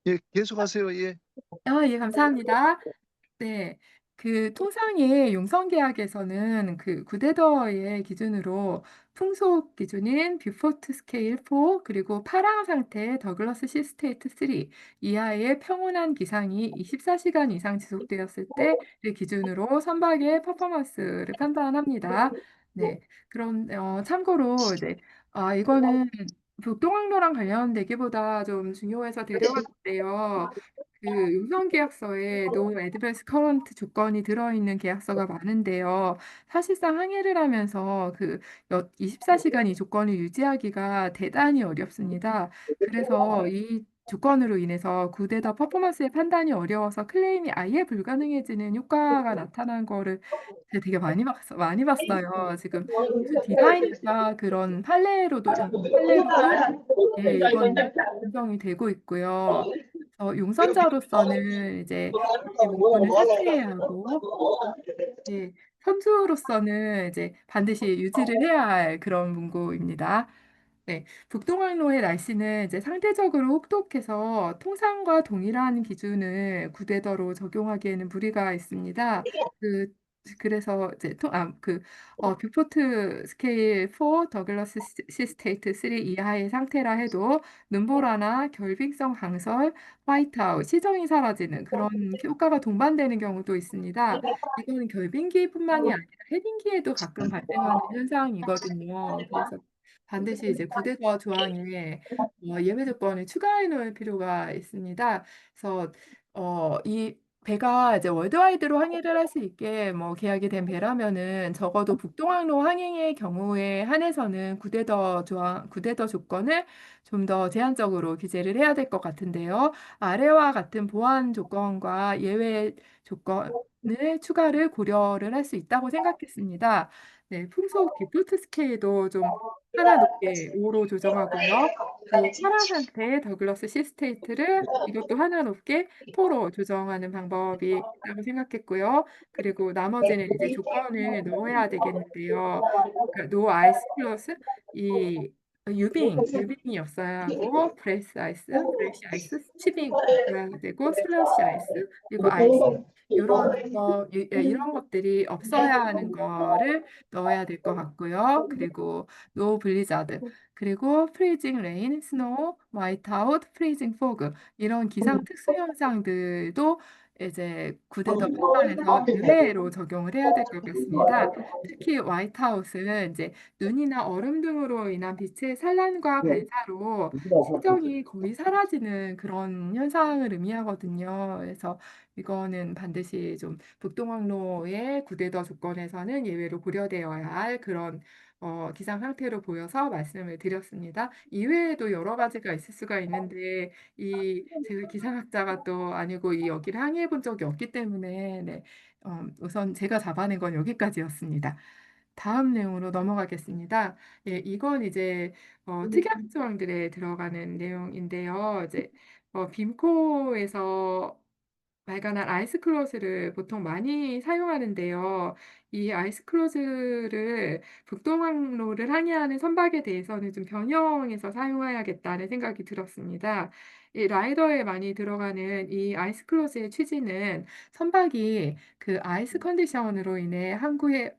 예, 계속하세요. 예. 예, 감사합니다. 네, 그 통상의 용선 계약에서는 그 구데더의 기준으로 풍속 기준인 뷰포트 스케일 4 그리고 파랑 상태 더글러스 시스테이트 3 이하의 평온한 기상이 24시간 이상 지속되었을 때를 기준으로 선박의 퍼포먼스를 판단합니다. 네, 그런 참고로 이제 이거는 북동항로랑 관련되기보다 좀 중요해서 데려왔는데요. 그 용선 계약서에 노 애드버스 커런트 조건이 들어있는 계약서가 많은데요. 사실상 항해를 하면서 그 24시간 이 조건을 유지하기가 대단히 어렵습니다. 그래서 이 조건으로 인해서 구대더 퍼포먼스의 판단이 어려워서 클레임이 아예 불가능해지는 효과가 나타난 거를 제가 되게 많이 봤어요. 지금 무슨 디자인과 그런 판례로도 예, 이건 인정이 되고 있고요. 용선자로서는 이제 이 문구는 삭제해야 하고, 예, 선주로서는 이제 반드시 유지를 해야 할 그런 문구입니다. 네, 북동항로의 날씨는 이제 상대적으로 혹독해서 통상과 동일한 기준을 구대더로 적용하기에는 무리가 있습니다. 그 그래서 이제 뷰포트 스케일 4 더글라스 시스테이트 3 이하의 상태라 해도 눈보라나 결빙성 강설, 화이트아웃, 시정이 사라지는 그런 효과가 동반되는 경우도 있습니다. 이거는 결빙기뿐만이 아니라 헤딩기에도 가끔 발생하는 현상이거든요. 그래서 반드시 이제 구데타 조항에 예외 조건을 추가해 놓을 필요가 있습니다. 그래서 이 배가 이제 월드와이드로 항해를 할 수 있게 뭐 계약이 된 배라면은 적어도 북동항로 항행의 경우에 한해서는 구데더 조건을 좀 더 제한적으로 규제를 해야 될 것 같은데요. 아래와 같은 보안 조건과 예외 조건을 추가를 고려를 할 수 있다고 생각했습니다. 네, 풍속 디폴트 스케일도 좀 하나 높게 5로 조정하고요. 그 파란 상태의 더글러스 시스테이트를 이것도 하나 높게 4로 조정하는 방법이 있다고 생각했고요. 그리고 나머지는 이제 조건을 넣어야 되겠는데요. 그러니까 노 아이스 플러스 이 유빙이 없어야 하고 브레시 아이스, 치빙 있어야 되고 슬러시 아이스 그리고 아이스 이런 것들이 없어야 하는 거를 넣어야 될 것 같고요. 그리고 노 블리자드 그리고 프리징 레인, 스노우, 화이트아웃, 프리징 포그 이런 기상 특수 현상들도 이제 구대더 패턴에서 의외로 적용을 해야 될 것 같습니다. 특히 화이트아웃은 이제 눈이나 얼음 등으로 인한 빛의 산란과 반사로 시정이 거의 사라지는 그런 현상을 의미하거든요. 그래서 이거는 반드시 좀 북동항로의 구대더 조건에서는 예외로 고려되어야 할 그런 기상 상태로 보여서 말씀을 드렸습니다. 이외에도 여러 가지가 있을 수가 있는데 제가 기상학자가 또 아니고 이 여기를 항해해 본 적이 없기 때문에 네, 우선 제가 잡아낸 건 여기까지였습니다. 다음 내용으로 넘어가겠습니다. 예, 이건 이제 특약 조항들에 들어가는 내용인데요. 이제 빔코에서 발간한 아이스 클로즈를 보통 많이 사용하는데요. 이 아이스 클로즈를 북동항로를 항해하는 선박에 대해서는 좀 변형해서 사용해야겠다는 생각이 들었습니다. 이 라이더에 많이 들어가는 이 아이스 클로즈의 취지는 선박이 그 아이스 컨디션으로 인해 항구에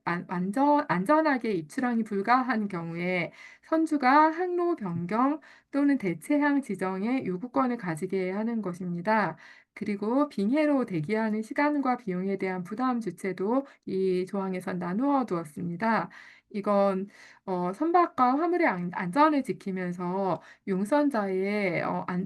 안전하게 입출항이 불가한 경우에 선주가 항로 변경 또는 대체항 지정의 요구권을 가지게 하는 것입니다. 그리고 빙해로 대기하는 시간과 비용에 대한 부담 주체도 이 조항에선 나누어 두었습니다. 이건 선박과 화물의 안전을 지키면서 용선자의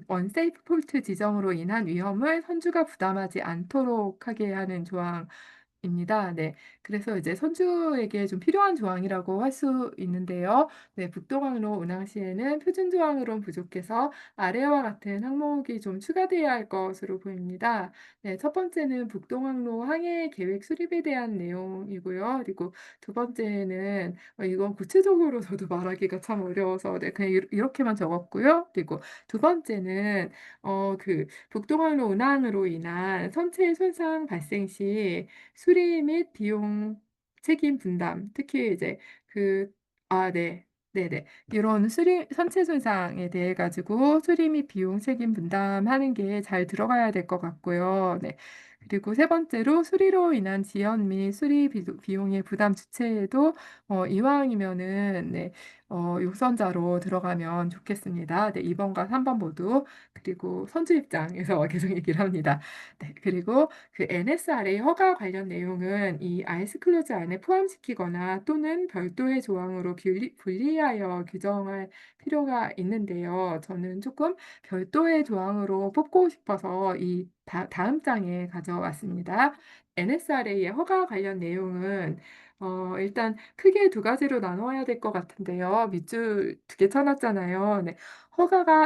언세이프 폴트 지정으로 인한 위험을 선주가 부담하지 않도록 하게 하는 조항입니다. 네, 그래서 이제 선주에게 좀 필요한 조항이라고 할 수 있는데요. 네, 북동항로 운항 시에는 표준 조항으론 부족해서 아래와 같은 항목이 좀 추가되어야 할 것으로 보입니다. 네, 첫 번째는 북동항로 항해 계획 수립에 대한 내용이고요. 그리고 두 번째는 이건 구체적으로 저도 말하기가 참 어려워서 네, 그냥 이렇게만 적었고요. 그리고 두 번째는 그 북동항로 운항으로 인한 선체 손상 발생 시 수리 및 비용 책임 분담, 특히 이제 네. 네네. 이런 선체 손상에 대해 가지고 수리 및 비용 책임 분담하는 게 잘 들어가야 될 것 같고요. 네. 그리고 세 번째로 수리로 인한 지연 및 수리 비용의 부담 주체에도 이왕이면은 네, 용선자로 들어가면 좋겠습니다. 네, 2번과 3번 모두 그리고 선주 입장에서 계속 얘기를 합니다. 네, 그리고 그 NSRA 허가 관련 내용은 이 아이스 클로즈 안에 포함시키거나 또는 별도의 조항으로 분리하여 규정할 필요가 있는데요. 저는 조금 별도의 조항으로 뽑고 싶어서 다음 장에 가져왔습니다. NSRA의 허가 관련 내용은 일단 크게 두 가지로 나눠야 될 것 같은데요. 밑줄 두 개 쳐놨잖아요. 네.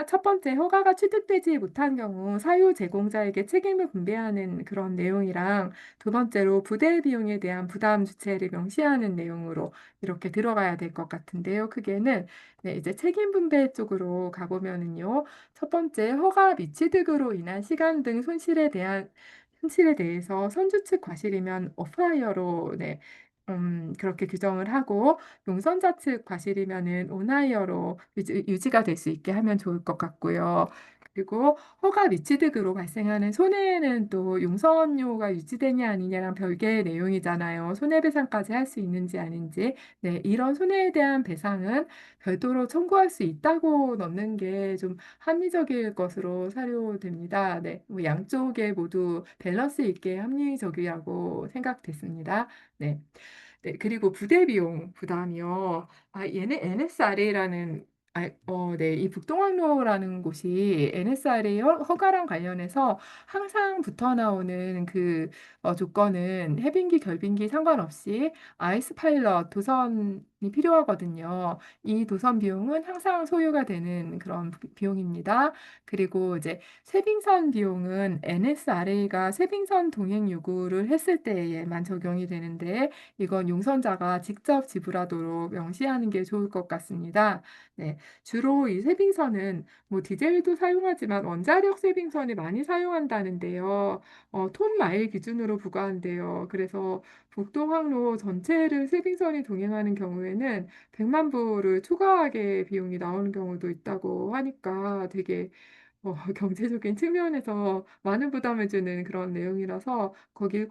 첫 번째, 허가가 취득되지 못한 경우 사유 제공자에게 책임을 분배하는 그런 내용이랑 두 번째로 부대 비용에 대한 부담 주체를 명시하는 내용으로 이렇게 들어가야 될 것 같은데요. 크게는 네, 이제 책임 분배 쪽으로 가보면은요. 첫 번째, 허가 미취득으로 인한 시간 등 손실에 대해서 선주 측 과실이면 오프하이어로 네, 그렇게 규정을 하고 용선자 측 과실이면은 온하이어로 유지가 될 수 있게 하면 좋을 것 같고요. 그리고 허가 미취득으로 발생하는 손해는 또 용선료가 유지되냐 아니냐랑 별개의 내용이잖아요. 손해배상까지 할 수 있는지 아닌지. 네, 이런 손해에 대한 배상은 별도로 청구할 수 있다고 넣는 게 좀 합리적일 것으로 사료됩니다. 네, 뭐 양쪽에 모두 밸런스 있게 합리적이라고 생각됐습니다. 네. 네, 그리고 부대 비용 부담이요. 얘는 NSRA라는 네, 이 북동항로라는 곳이 NSRA 허가랑 관련해서 항상 붙어 나오는 그 조건은 해빙기, 결빙기 상관없이 아이스 파일럿 도선이 필요하거든요. 이 도선 비용은 항상 소요가 되는 그런 비용입니다. 그리고 이제 쇄빙선 비용은 NSRA가 쇄빙선 동행 요구를 했을 때에만 적용이 되는데 이건 용선자가 직접 지불하도록 명시하는 게 좋을 것 같습니다. 네, 주로 이 쇄빙선은 뭐 디젤도 사용하지만 원자력 쇄빙선을 많이 사용한다는데요. 톤 마일 기준으로 부과한대요. 그래서 북동항로 전체를 쇄빙선이 동행하는 경우에는 100만 불을 초과하게 비용이 나오는 경우도 있다고 하니까 되게 경제적인 측면에서 많은 부담을 주는 그런 내용이라서 거기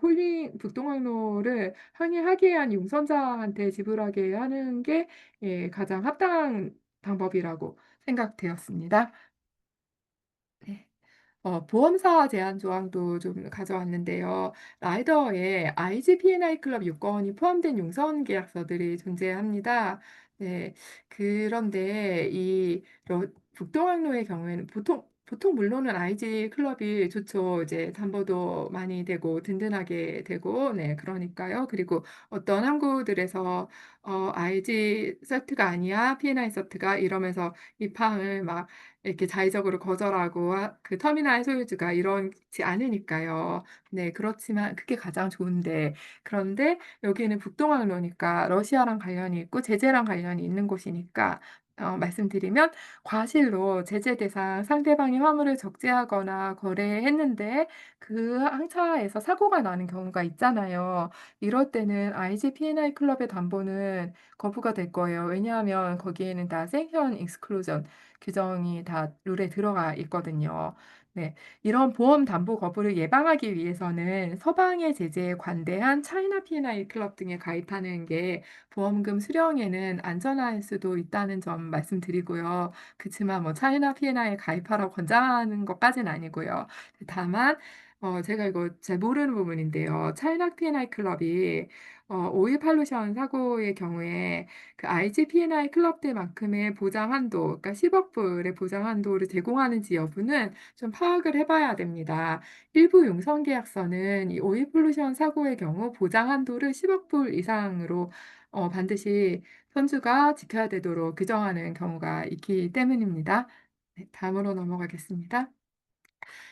북동항로를 항해하게 위한 용선자한테 지불하게 하는 게 가장 합당한 방법이라고 생각되었습니다. 네. 보험사 제한 조항도 좀 가져왔는데요. 라이더에 IGP&I 클럽 요건이 포함된 용선 계약서들이 존재합니다. 네, 그런데 북동항로의 경우에는 보통 물론은 IG 클럽이 좋죠. 이제 담보도 많이 되고 든든하게 되고, 네, 그러니까요. 그리고 어떤 항구들에서 IG 세트가 아니야, P&I 세트가 이러면서 입항을 막 이렇게 자의적으로 거절하고 그 터미널 소유주가 이러지 않으니까요. 네, 그렇지만 그게 가장 좋은데 그런데 여기는 북동항로니까 러시아랑 관련이 있고 제재랑 관련이 있는 곳이니까 말씀드리면 과실로 제재 대상 상대방이 화물을 적재하거나 거래했는데 그 항차에서 사고가 나는 경우가 있잖아요. 이럴 때는 IGP&I 클럽의 담보는 거부가 될 거예요. 왜냐하면 거기에는 다 샌션 익스클루전 규정이 다 룰에 들어가 있거든요. 네, 이런 보험 담보 거부를 예방하기 위해서는 서방의 제재에 관대한 차이나 P&I 클럽 등에 가입하는 게 보험금 수령에는 안전할 수도 있다는 점 말씀드리고요. 그렇지만 뭐 차이나 P&I에 가입하라고 권장하는 것까지는 아니고요. 다만 제가 이거 잘 모르는 부분인데요. 차이나 P&I 클럽이 오일 팔루션 사고의 경우에 그 IGP&I 클럽들만큼의 보장 한도, 그러니까 10억 불의 보장 한도를 제공하는지 여부는 좀 파악을 해봐야 됩니다. 일부 용선 계약서는 이 오일 폴루션 사고의 경우 보장 한도를 10억 불 이상으로 반드시 선주가 지켜야 되도록 규정하는 경우가 있기 때문입니다. 네, 다음으로 넘어가겠습니다.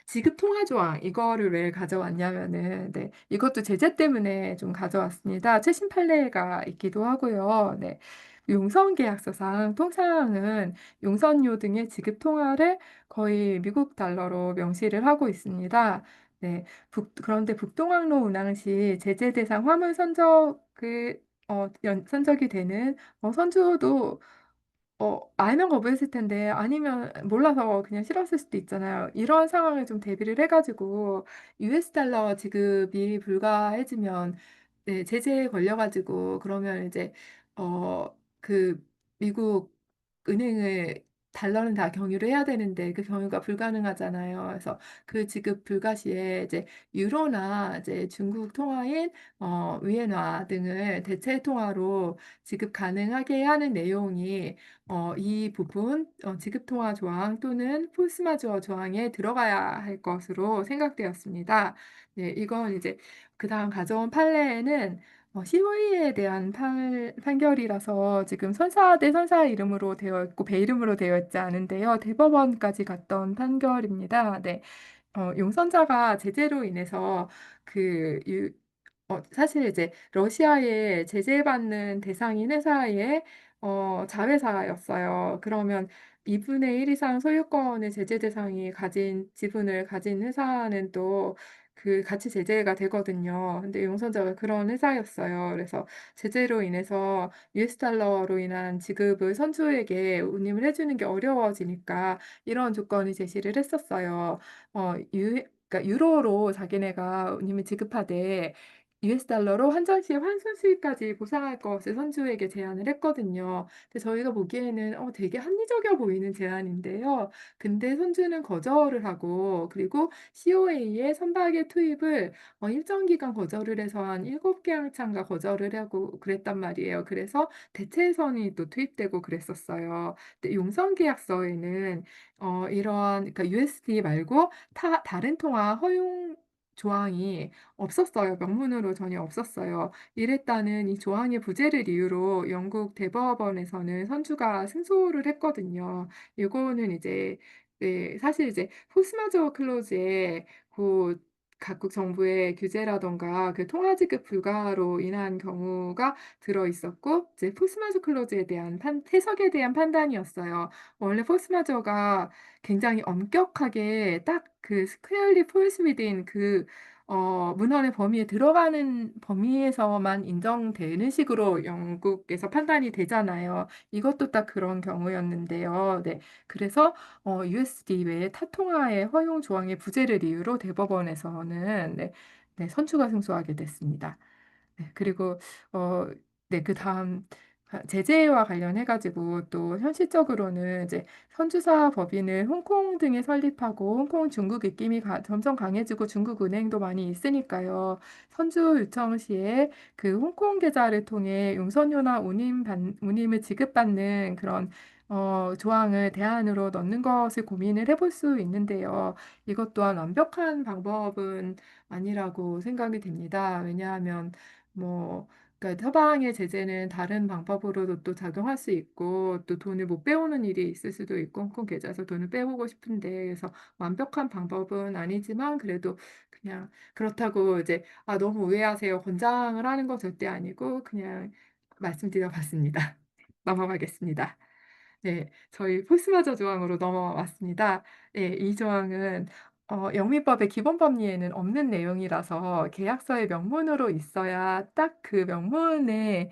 지급 통화 조항 이거를 왜 가져왔냐면은 네, 이것도 제재 때문에 좀 가져왔습니다. 최신 판례가 있기도 하고요. 네. 용선 계약서상 통상은 용선료 등의 지급 통화를 거의 미국 달러로 명시를 하고 있습니다. 네. 그런데 북동항로 운항 시 제재 대상 화물 선적이 되는 선주도 알면 거부했을 텐데 아니면 몰라서 그냥 싫었을 수도 있잖아요. 이런 상황을 좀 대비를 해가지고 US 달러 지급이 불가해지면 네, 제재에 걸려가지고 그러면 이제 그 미국 은행을 달러는 다 경유를 해야 되는데 그 경유가 불가능하잖아요. 그래서 그 지급 불가 시에 이제 유로나 이제 중국 통화인 위엔화 등을 대체 통화로 지급 가능하게 하는 내용이 이 부분 지급 통화 조항 또는 폴스마주어 조항에 들어가야 할 것으로 생각되었습니다. 네, 이건 이제 그다음 가져온 판례에는 COE에 대한 판결이라서 지금 선사 대 선사 이름으로 되어 있고 배 이름으로 되어 있지 않은데요. 대법원까지 갔던 판결입니다. 네. 용선자가 제재로 인해서 사실 이제 러시아에 제재받는 대상인 회사의 자회사였어요. 그러면 2분의 1 이상 소유권의 제재 대상이 가진 지분을 가진 회사는 또 그 같이 제재가 되거든요. 근데 용선자가 그런 회사였어요. 그래서 제재로 인해서 US 달러로 인한 지급을 선주에게 운임을 해주는 게 어려워지니까 이런 조건을 제시를 했었어요. 그러니까 유로로 자기네가 운임을 지급하되 US 달러로 환전시 환승 수익까지 보상할 것을 선주에게 제안을 했거든요. 근데 저희가 보기에는 되게 합리적이어 보이는 제안인데요. 근데 선주는 거절을 하고 그리고 COA의 선박의 투입을 일정 기간 거절을 해서 한 7개 항차인가 거절을 하고 그랬단 말이에요. 그래서 대체선이 또 투입되고 그랬었어요. 근데 용선 계약서에는 이러한 그러니까 USD 말고 다른 통화 허용 조항이 없었어요. 명문으로 전혀 없었어요. 이랬다는 이 조항의 부재를 이유로 영국 대법원에서는 선주가 승소를 했거든요. 이거는 이제 네, 사실 이제 포스마저 클로즈에 그 각국 정부의 규제라던가 그 통화 지급 불가로 인한 경우가 들어 있었고 이제 포스마저 클로즈에 대한 해석에 대한 판단이었어요. 원래 포스마저가 굉장히 엄격하게 딱 그 스퀘어리 폴스 위딘 그 문헌의 범위에 들어가는 범위에서만 인정되는 식으로 영국에서 판단이 되잖아요. 이것도 딱 그런 경우였는데요. 네. 그래서 USD 외에 타 통화의 허용 조항의 부재를 이유로 대법원에서는 선추가 승소하게 됐습니다. 네, 그리고 어, 네, 그다음 제재와 관련해 가지고 또 현실적으로는 이제 선주사 법인을 홍콩 등에 설립하고 홍콩 중국 입김이 점점 강해지고 중국 은행도 많이 있으니까요. 선주 요청 시에 그 홍콩 계좌를 통해 용선료나 운임을 지급받는 그런 조항을 대안으로 넣는 것을 고민을 해볼 수 있는데요. 이것 또한 완벽한 방법은 아니라고 생각이 됩니다. 왜냐하면 뭐 그러니까 서방의 제재는 다른 방법으로도 또 작용할 수 있고 또 돈을 못 빼오는 일이 있을 수도 있고 홍콩 계좌에서 돈을 빼오고 싶은데 그래서 완벽한 방법은 아니지만 그래도 그냥 그렇다고 이제 너무 오해하세요. 권장을 하는 건 절대 아니고 그냥 말씀드려봤습니다. 넘어가겠습니다. 네, 저희 포스마저 조항으로 넘어왔습니다. 네, 이 조항은 영미법의 기본 법리에는 없는 내용이라서 계약서의 명문으로 있어야 딱 그 명문의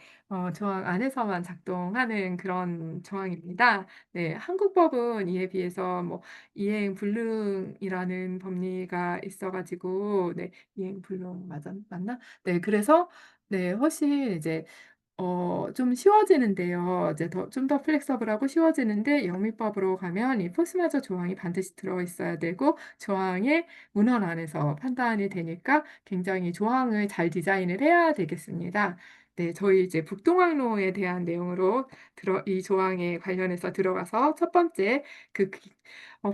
조항 안에서만 작동하는 그런 조항입니다. 네, 한국법은 이에 비해서 뭐 이행 불능이라는 법리가 있어가지고 네, 이행 불능 맞나? 네, 그래서 네, 훨씬 이제 좀 쉬워지는데요. 이제 좀 더 플렉서블하고 쉬워지는데 영미법으로 가면 이 포스마저 조항이 반드시 들어있어야 되고 조항의 문헌 안에서 판단이 되니까 굉장히 조항을 잘 디자인을 해야 되겠습니다. 네, 저희 이제 북동항로에 대한 내용으로 이 조항에 관련해서 들어가서 첫 번째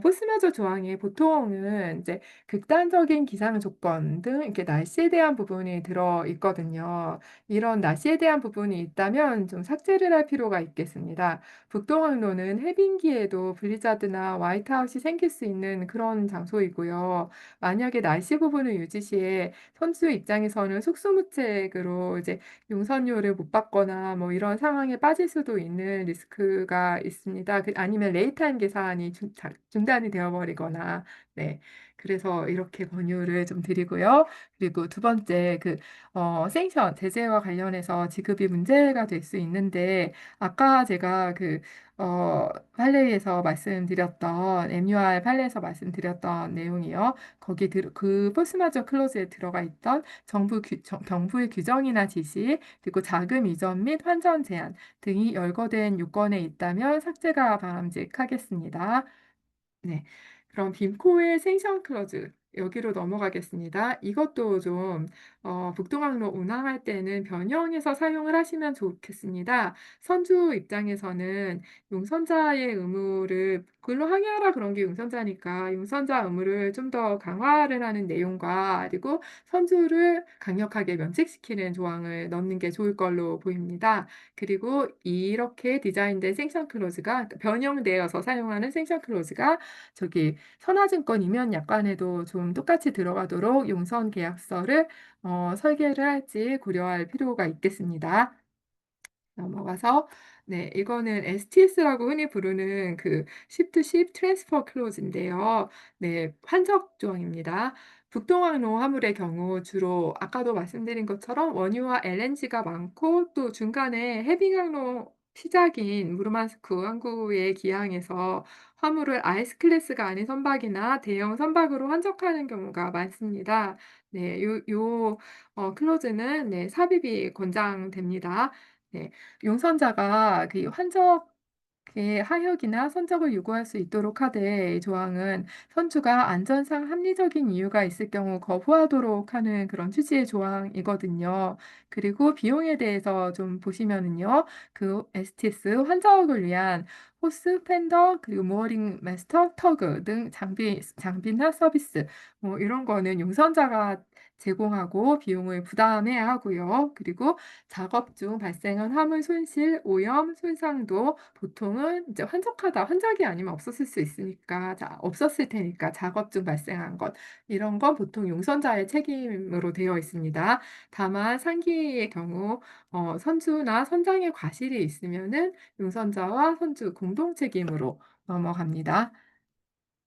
포스마저 조항에 보통은 이제 극단적인 기상 조건 등 이렇게 날씨에 대한 부분이 들어 있거든요. 이런 날씨에 대한 부분이 있다면 좀 삭제를 할 필요가 있겠습니다. 북동항로는 해빙기에도 블리자드나 화이트아웃이 생길 수 있는 그런 장소이고요. 만약에 날씨 부분을 유지시에 선수 입장에서는 속수무책으로 이제 용선료를 못 받거나 뭐 이런 상황에 빠질 수도 있는 리스크가 있습니다. 아니면 레이타임 계산이 중단이 되어버리거나, 네. 그래서 이렇게 권유를 좀 드리고요. 그리고 두 번째, 생션, 제재와 관련해서 지급이 문제가 될 수 있는데, 아까 제가 판례에서 말씀드렸던, MUR 판례에서 말씀드렸던 내용이요. 그 포스마저 클로즈에 들어가 있던 정부의 규정이나 지시, 그리고 자금 이전 및 환전 제한 등이 열거된 요건에 있다면 삭제가 바람직하겠습니다. 네. 그럼 빔코의 생션 클러즈 여기로 넘어가겠습니다. 이것도 좀 북동항로 운항할 때는 변형해서 사용을 하시면 좋겠습니다. 선주 입장에서는 용선자의 의무를 그걸로 항의하라 그런 게 용선자니까 용선자 의무를 좀 더 강화를 하는 내용과 그리고 선주를 강력하게 면책시키는 조항을 넣는 게 좋을 걸로 보입니다. 그리고 이렇게 디자인된 생션 클로즈가 변형되어서 사용하는 생션 클로즈가 선화증권 이면 약관에도 좀 똑같이 들어가도록 용선 계약서를 설계를 할지 고려할 필요가 있겠습니다. 넘어가서 네, 이거는 STS라고 흔히 부르는 그 ship to ship transfer clause인데요. 네, 환적 조항입니다. 북동항로 화물의 경우 주로 아까도 말씀드린 것처럼 원유와 LNG가 많고 또 중간에 해빙항로 시작인 무르만스크 항구의 기항에서 화물을 아이스 클래스가 아닌 선박이나 대형 선박으로 환적하는 경우가 많습니다. 네, 클로즈는 네, 삽입이 권장됩니다. 네, 용선자가 그 하역이나 선적을 요구할 수 있도록 하되 이 조항은 선주가 안전상 합리적인 이유가 있을 경우 거부하도록 하는 그런 취지의 조항이거든요. 그리고 비용에 대해서 좀 보시면은요. 그 STS 환적을 위한 호스, 팬더, 그리고 모어링 마스터, 터그 등 장비나 서비스 뭐 이런 거는 용선자가 제공하고 비용을 부담해야 하고요. 그리고 작업 중 발생한 화물 손실, 오염, 손상도 보통은 이제 환적이 아니면 없었을 수 있으니까, 없었을 테니까 작업 중 발생한 것, 이런 건 보통 용선자의 책임으로 되어 있습니다. 다만 상기의 경우, 선주나 선장의 과실이 있으면은 용선자와 선주 공동 책임으로 넘어갑니다.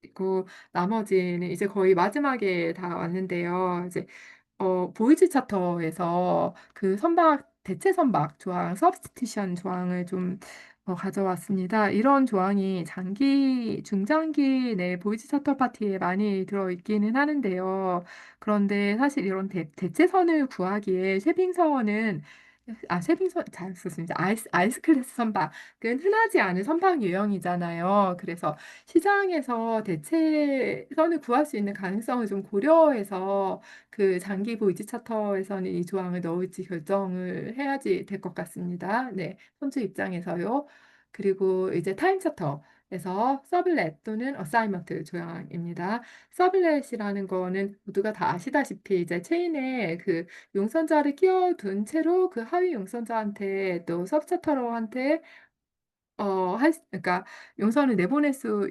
그리고 나머지는 이제 거의 마지막에 다 왔는데요. 이제 보이즈 차터에서 그 대체 선박 조항, 서브스티션 조항을 좀 가져왔습니다. 이런 조항이 중장기 내 보이즈 차터 파티에 많이 들어있기는 하는데요. 그런데 사실 이런 대체선을 구하기에 쉐빙선 잘 썼습니다. 아이스 클래스 선박은 흔하지 않은 선박 유형이잖아요. 그래서 시장에서 대체선을 구할 수 있는 가능성을 좀 고려해서 그 장기 보이지 차터에서는 이 조항을 넣을지 결정을 해야지 될 것 같습니다. 네, 선주 입장에서요. 그리고 이제 타임 차터에서 서블렛 또는 어사이먼트 조항입니다. 서블렛이라는 거는 모두가 다 아시다시피 이제 체인에 그 용선자를 끼워둔 채로 그 하위 용선자한테 또 서브차터러한테 그러니까 용선을 내보낼 수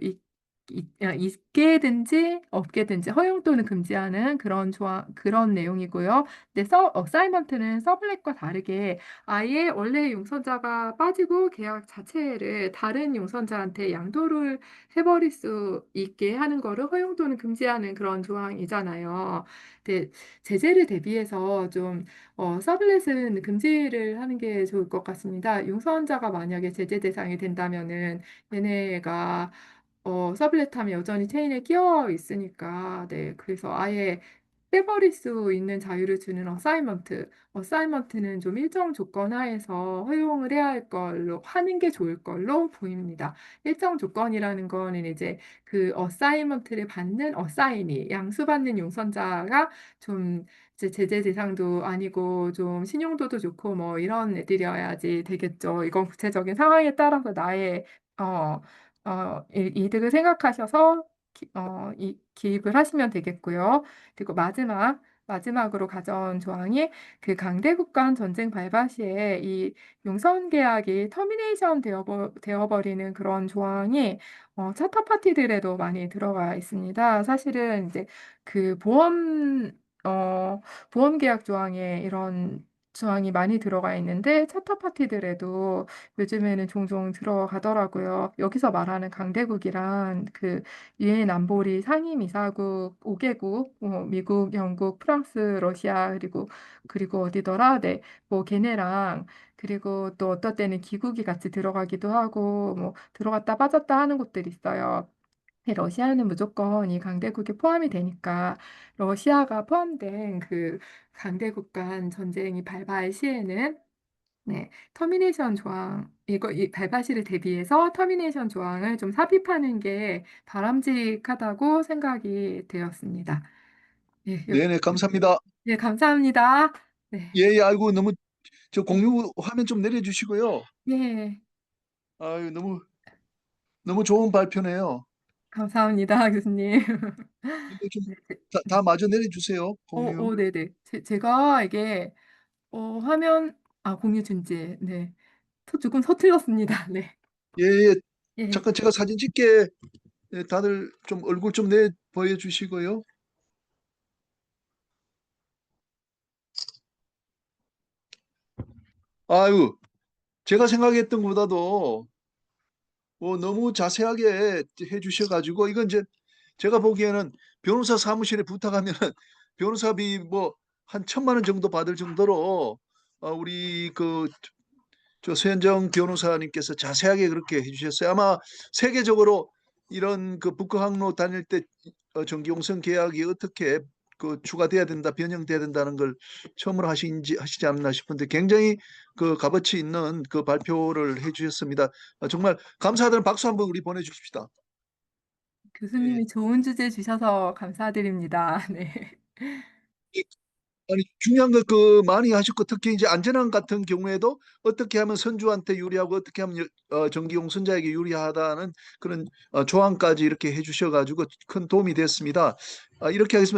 있게든지 없게든지 허용 또는 금지하는 그런 내용이고요. 근데 어사이먼트는 서블렛과 다르게 아예 원래 용선자가 빠지고 계약 자체를 다른 용선자한테 양도를 해버릴 수 있게 하는 거를 허용 또는 금지하는 그런 조항이잖아요. 근데 제재를 대비해서 좀 서블렛은 금지를 하는 게 좋을 것 같습니다. 용선자가 만약에 제재 대상이 된다면은 얘네가 서블렛하면 여전히 체인에 끼어 있으니까 네 그래서 아예 빼버릴 수 있는 자유를 주는 어사이먼트는 좀 일정 조건 하에서 허용을 해야 할 걸로 하는 게 좋을 걸로 보입니다. 일정 조건이라는 거는 이제 그 어사이먼트를 받는 어사인이 양수받는 용선자가 좀 이제 제재 대상도 아니고 좀 신용도도 좋고 뭐 이런 애들이어야지 되겠죠. 이건 구체적인 상황에 따라서 나의 어, 이득을 생각하셔서 기입을 하시면 되겠고요. 그리고 마지막으로 가져온 조항이 그 강대국 간 전쟁 발발 시에 이 용선 계약이 터미네이션 되어버리는 그런 조항이 차터 파티들에도 많이 들어가 있습니다. 사실은 이제 그 보험 계약 조항에 이런 조항이 많이 들어가 있는데 차터 파티들에도 요즘에는 종종 들어가더라고요. 여기서 말하는 강대국이란 그 유엔 안보리 상임이사국 5개국, 미국, 영국, 프랑스, 러시아 그리고 어디더라? 네, 뭐 걔네랑 그리고 또 어떨 때는 기국이 같이 들어가기도 하고 뭐 들어갔다 빠졌다 하는 곳들이 있어요. 러시아는 무조건 이 강대국에 포함이 되니까 러시아가 포함된 그 강대국 간 전쟁이 발발 시에는 네, 이 발발 시를 대비해서 터미네이션 조항을 좀 삽입하는 게 바람직하다고 생각이 되었습니다. 네, 네네, 감사합니다. 네, 감사합니다. 네, 예, 예, 아이고, 너무, 저 공유 화면 좀 내려주시고요. 네, 아유, 너무 좋은 발표네요. 감사합니다, 교수님. 이거 좀 네, 다 마저 내려주세요. 공유. 네네. 제가 이게 화면 공유 중지. 네, 조금 서툴렀습니다. 네, 예, 예. 예, 잠깐 제가 사진 찍게 예, 다들 좀 얼굴 좀 내 보여주시고요. 아유, 제가 생각했던 것보다도 너무 자세하게 해주셔가지고 이건 이제 제가 보기에는 변호사 사무실에 부탁하면은 변호사비 뭐 한 1,000만 원 정도 받을 정도로 우리 저 서현정 변호사님께서 자세하게 그렇게 해주셨어요. 아마 세계적으로 이런 그 북극 항로 다닐 때 전기용선 계약이 어떻게 추가돼야 된다, 변형돼야 된다는 걸 처음으로 하시지 않나 싶은데 굉장히 그 값어치 있는 그 발표를 해주셨습니다. 정말 감사하다는 박수 한번 우리 보내주십시다. 네. 교수님이 좋은 주제 주셔서 감사드립니다. 네. 아니 중요한 거 그 많이 하셨고 특히 이제 안전함 같은 경우에도 어떻게 하면 선주한테 유리하고 어떻게 하면 전기용선자에게 유리하다는 그런 조항까지 이렇게 해주셔가지고 큰 도움이 됐습니다. 이렇게 하겠습니다.